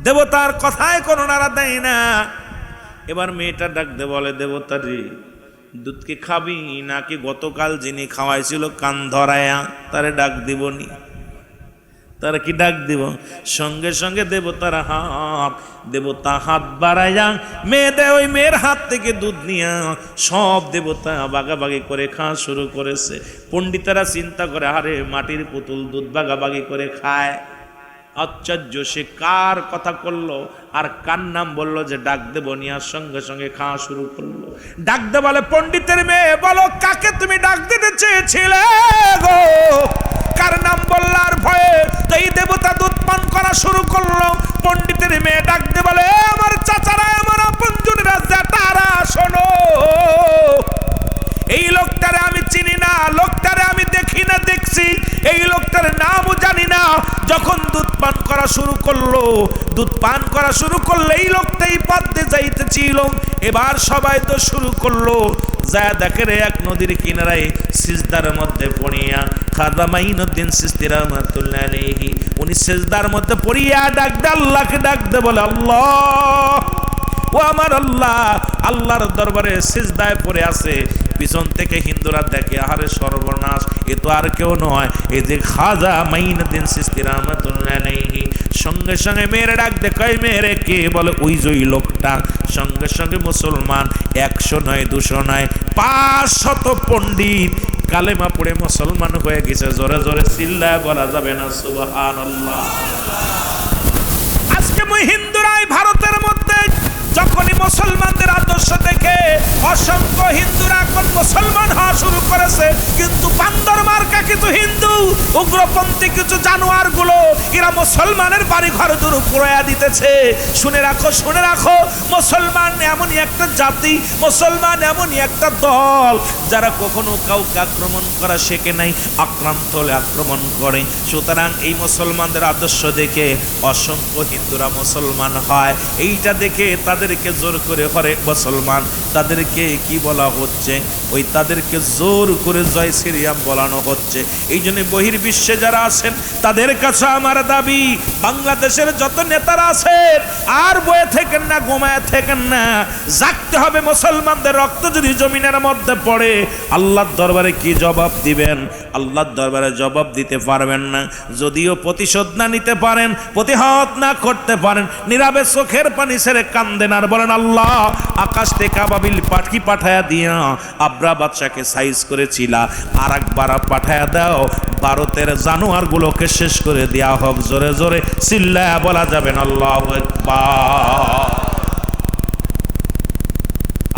দেবতার কথায় কোনো নাড়া দেয় না। এবার মেয়েটা ডাকতে বলে, দেবতা রে দুধ কি খাবি নাকি গতকাল যিনি খাওয়াইছিল কান ধরায়া তারে ডাক দিবনি? তারা কি ডাক দিব? সঙ্গে সঙ্গে দেবতা হাত বাড়াইয়া মেয়েদের ওই মেয়ের হাত থেকে দুধ নিয়া সব দেবতা বাগাবাগি করে খাওয়া শুরু করেছে। পণ্ডিতেরা চিন্তা করে, আরে মাটির পুতুল দুধ বাগাবাগি করে খায়, আশ্চর্য, সে কার কথা করলো আর কার নাম বললো যে ডাক দেব নিয়ার সঙ্গে সঙ্গে খাওয়া শুরু করলো। ডাক দে বলে, পণ্ডিতের মেয়ে বলো কাকে তুমি ডাক দিতে চেয়েছিলে গো? কার নাম বললার ভয়ে এই দেবতা দুধ পান করা শুরু করলো। পণ্ডিতের মেয়ে ডাক দে বলে, আমার চাচারা, আমার আপনজনেরা, জ্যাঠারা, শোনো, এই লোকটারে আমি চিনি না, লোকটারে আমি দেখি না, দেখছি এই লোকটার নামও জানি না। যখন দুধ পান করা শুরু করলো, দুধ পান করা শুরু করলে এই লোকটাই পাদ্যে যাইতেছিল। এবার সবাই তো শুরু করলো, যা দেখে রে এক নদীর কিনারায় সিজদার মধ্যে পড়িয়া খাজা মাইনুদ্দিন চিশতি রাহমাতুল্লাহ আলাইহি উনি সিজদার মধ্যে পড়িয়া ডাক দে, আল্লাহকে ডাক দে বলে, আল্লাহ, ও আমার আল্লাহ। আল্লাহর দরবারে সিজদায় পড়ে আছে। পিছন থেকে হিন্দুরা দেখে, আরে সর্বনাশ, এ তো আর কেউ নয়, এই যে খাজা মাইনুদ্দিন চিশতি রাহমাতুল্লাহ আলাইহি। সঙ্গে সঙ্গে মেয়েরে ডাক দে, কই মেয়েরে কে? বলে ওই যে ওই লোকটা। সঙ্গে সঙ্গে মুসলমান 100 নয় 200 নয় 500 পণ্ডিত কালেমা পড়ে মুসলমান হয়ে গেছে। জোরে জোরে চিল্লায় বলা যাবে না সুবহানাল্লাহ। আজকে হিন্দুরাই ভারতের মধ্যে যখনই মুসলমানদের আদর্শ দেখে অসংখ্য হিন্দুরা এখন মুসলমান হওয়া শুরু করেছে। কিন্তু বান্দর মার্কা কিছু হিন্দু, উগ্রপন্থী কিছু জানোয়ার গুলো এরা মুসলমানের বাড়ি ঘর দূর পুড়াইয়া দিতেছে। শুনে রাখো, শুনে রাখো, মুসলমান এমনই একটা জাতি, মুসলমান এমনই একটা দল যারা কখনো কাউকে আক্রমণ করা শেখে নাই, আক্রান্ত হলে আক্রমণ করে। সুতরাং এই মুসলমানদের আদর্শ দেখে অসংখ্য হিন্দুরা মুসলমান হয়। এইটা দেখে তাদেরকে জোর করে হরে মুসলমান, তাদেরকে কি বলা হচ্ছে? ওই তাদেরকে জোর করে জয় শ্রীরাম বলানো হচ্ছে। এই জন্য বহির্বিশ্বে যারা আছেন তাদের কাছে আমার দাবি, বাংলাদেশের যত নেতারা আছেন আর বয়ে থাকেন না, ঘুমায় থাকেন না, জাগতে হবে। মুসলমানদের রক্ত যদি জমিনের মধ্যে পড়ে আল্লাহর দরবারে কি জবাব দিবেন? আল্লাহর দরবারে জবাব দিতে পারবেন না। যদিও প্রতিশোধ না নিতে পারেন, প্রতিহত না করতে পারেন, নীরবে চোখের পানি ছেড়ে কান্দেন আর বলেন, আল্লাহ, আকাশ থেকে আবাবিল পাখি পাঠায়া দিয়া আব্রা বাদশাকে সাইজ করেছিলা, আর একবার পাঠায়া দাও, ভারতের জানোয়ার গুলোকে শেষ করে দেয়া হোক। জোরে জোরে চিল্লায়া বলা যাবেন আল্লাহু আকবার।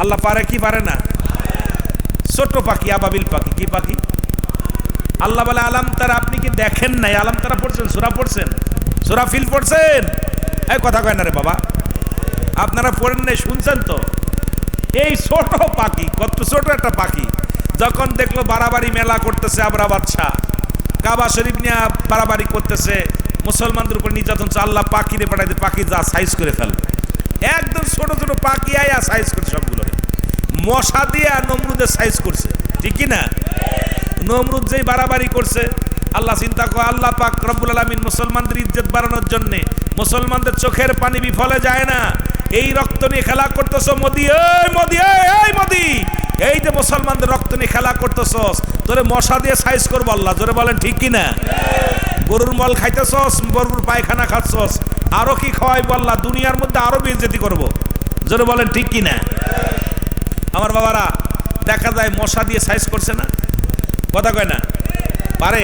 আল্লাহ পারে কি পারে না? ছোট পাখি, আবাবিল পাখি। কি পাখি? আল্লাহ বলে, আলাম তারা, আপনি কি দেখেন নাই? আলাম তারা পড়ছেন, সূরা পড়ছেন, সূরা ফিল পড়ছেন? এই কথা কয় না রে বাবা, আপনারা পড়েন নাই, শুনছেন তো? এই ছোট পাখি, কত ছোট একটা পাখি, যখন দেখলো বাড়াবাড়ি মেলা করতেছে আবরা বাদশাহ, কাবা শরীফ নিয়ে বাড়াবাড়ি করতেছে, মুসলমানদের উপর নির্যাতন, আল্লাহ পাখিরে পাঠাইতে, পাখি যা সাইজ করে ফেলবে। একদম ছোট ছোট পাখি আয়া সাইজ করছে সবগুলো। মশা দিয়ে নমরুদের সাইজ করছে, ঠিক কি না? নমরুদ যেই বাড়াবাড়ি করছে, আল্লাহ চিন্তা করে, আল্লাহ পাক রব্বুল আলামিন মুসলমানদের ইজ্জত বাড়ানোর জন্য, মুসলমানদের চোখের পানি বিফলে যায় না। এই রক্ত নিয়ে খেলা করতেছো মোদি, এই মোদি, এই মোদি, এই যে মুসলমানদের রক্ত নিয়ে খেলা করতেছস, তোরে মশা দিয়ে সাইজ করবো আল্লাহ। জোরে বলেন ঠিক কিনা? গরুর মল খাইতেছস, গরুর পায়খানা খাচ্ছস, আরো কি খাওয়াইবো আল্লাহ, দুনিয়ার মধ্যে আরো বেইজ্জতি করবো। জোরে বলেন ঠিক কিনা? আমার বাবারা, দেখা যায় মশা দিয়ে সাইজ করছে না, কথা কয় না? পারে।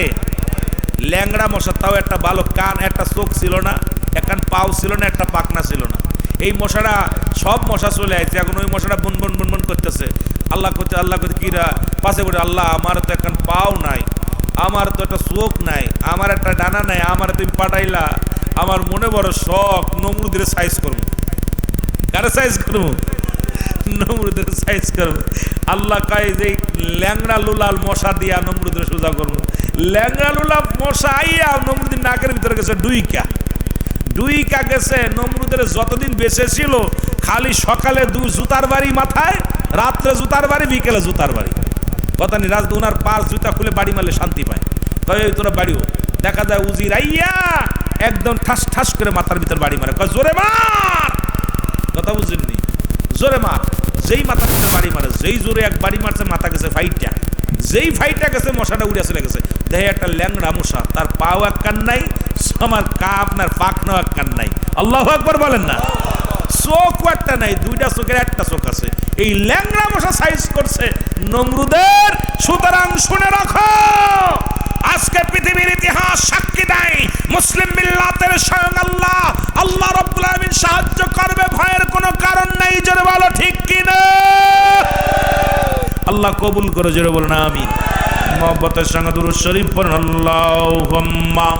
ল্যাংড়া মশা, তাও একটা ভালো কান, একটা চোখ ছিল না, একটা পাও ছিল না, একটা পাখনা ছিল না। এই মশাটা, সব মশা চলে আসছে, এখন ওই মশাটা বুনবুন বুনবুন করতেছে। আল্লাহ করতে, আল্লাহ করতে, কিরা পাশে পড়ে, আল্লাহ আমার তো এখন পাও নাই, আমার তো একটা চোখ নাই, আমার একটা ডানা নাই, আমার তুমি পাঠাইলা, আমার মনে বড় শখ নমরুদের সাইজ করবো। কারে সাইজ করবো? নমরুদের সাইজ করবো। আল্লাহ কয় যে ল্যাংড়া লুলাল মশা দিয়া নমরুদের সোজা করবো। ল্যাংড়া লুলা মশা আইয়া নমরুদের নাকের ভিতরে গেছে ডুইকা গেছে। নমরুদের যতদিন বেঁচে ছিল খালি সকালে জুতার বাড়ি মাথায়, রাত্রে জুতার বাড়ি, বিকেলে জুতার বাড়ি। কথা নেই, রাজ ওনার পাঁচ জুতা খুলে বাড়ি মারলে শান্তি পায়। কয় তোরা বাড়িও, দেখা যায় উজির আইয়া একদম ঠাস ঠাস করে মাথার ভিতর বাড়ি মারে, কয় জোরে মার। কথা বুঝেননি? জোরে মার, যেই মাথা পিছনে বাড়ি মারে, যেই জোরে এক বাড়ি মারছে মাথা গেছে ফাইটটা, যেই ফাইটটা গেছে মশাটা উড়ে চলে গেছে। দেখে একটা ল্যাংড়া মশা, তার পাও এক কান নাই, আমার কা আপনার পাখনাও এক কান নাই। আল্লাহু আকবার বলেন না। চোখ একটা নাই, দুইটা চোখের একটা চোখ আছে। এই ল্যাংড়া মশা সাইজ করছে নমরুদের। সুতরাং শুনে রাখো, আজকে পৃথিবীর ইতিহাস সাক্ষী দেয় মুসলিম মিল্লাতের স্বয়ং আল্লাহ, আল্লাহ রাব্বুল আলামিন সাহায্য করবে, ভয়ের কোনো কারণ নাই। জোরে বলো ঠিক কিনা? আল্লাহ কবুল করে, জোরে বলুন আমিন। মহব্বতের সঙ্গে দুরূদ শরীফ পড়ুন, আল্লাহুম্মা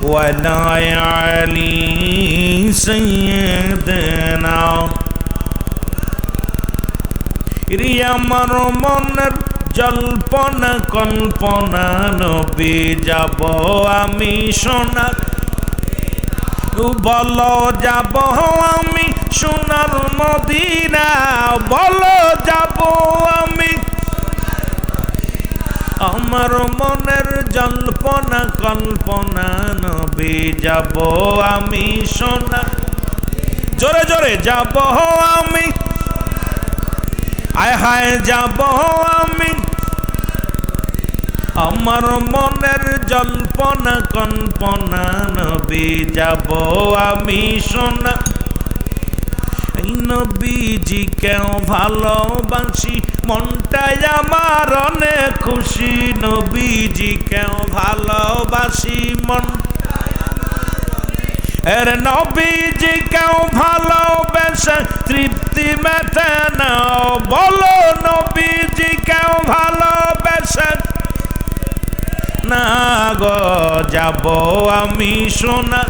ওয়ালা আলি সাইয়্যিদিনা। আমার মনের জল্পনা কল্পনা, নবী যাব আমি সোনার, বলো যাব আমি সোনার মদিনা, বলো যাব আমি। আমার মনের জল্পনা কল্পনা, নবী যাব আমি সোনার, জোরে জোরে যাব আমি, আয় হায় যাব আমি। আমার মনের জল্পনা কল্পনা, নবী যাব আমি সোনা। নবীজি কেউ ভালোবাসি, মনটাই আমার অনেক খুশি। নবীজি কেউ ভালোবাসি, মন এর নবীজি কেউ ভালোবেসে তৃপ্তি মেটে না, বলো নবীজি কেউ ভালোবেসে না গো, যাব আমি সোনা,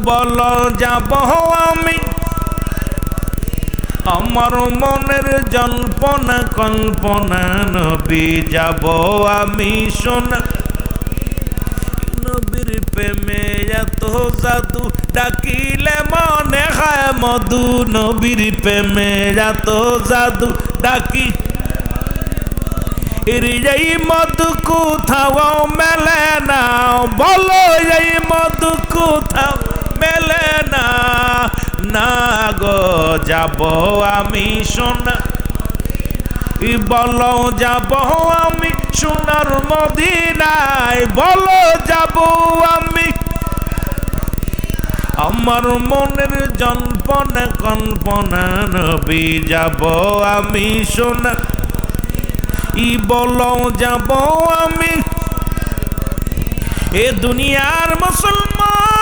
বলো যাব আমি। আমার মনের জল্পনা কল্পনা, নবী যাব আমি সোনা। নবীর প্রেমে এত জাদু, ডাকিলে মনে হয় মধু। নবীর প্রেমে এত জাদু, ডাকি এই মধু কোথাও মেলে না, বলো এই মধু কোথাও মেলে না। না গো যাব আমি সোনা, বলো যাব আমি সোনার মদিনায়, বলো যাব আমি। আমার মনের জল্পনা কল্পনা, নবী যাব আমি সোনা, বলো যাব আমি। এ দুনিয়ার মুসলমান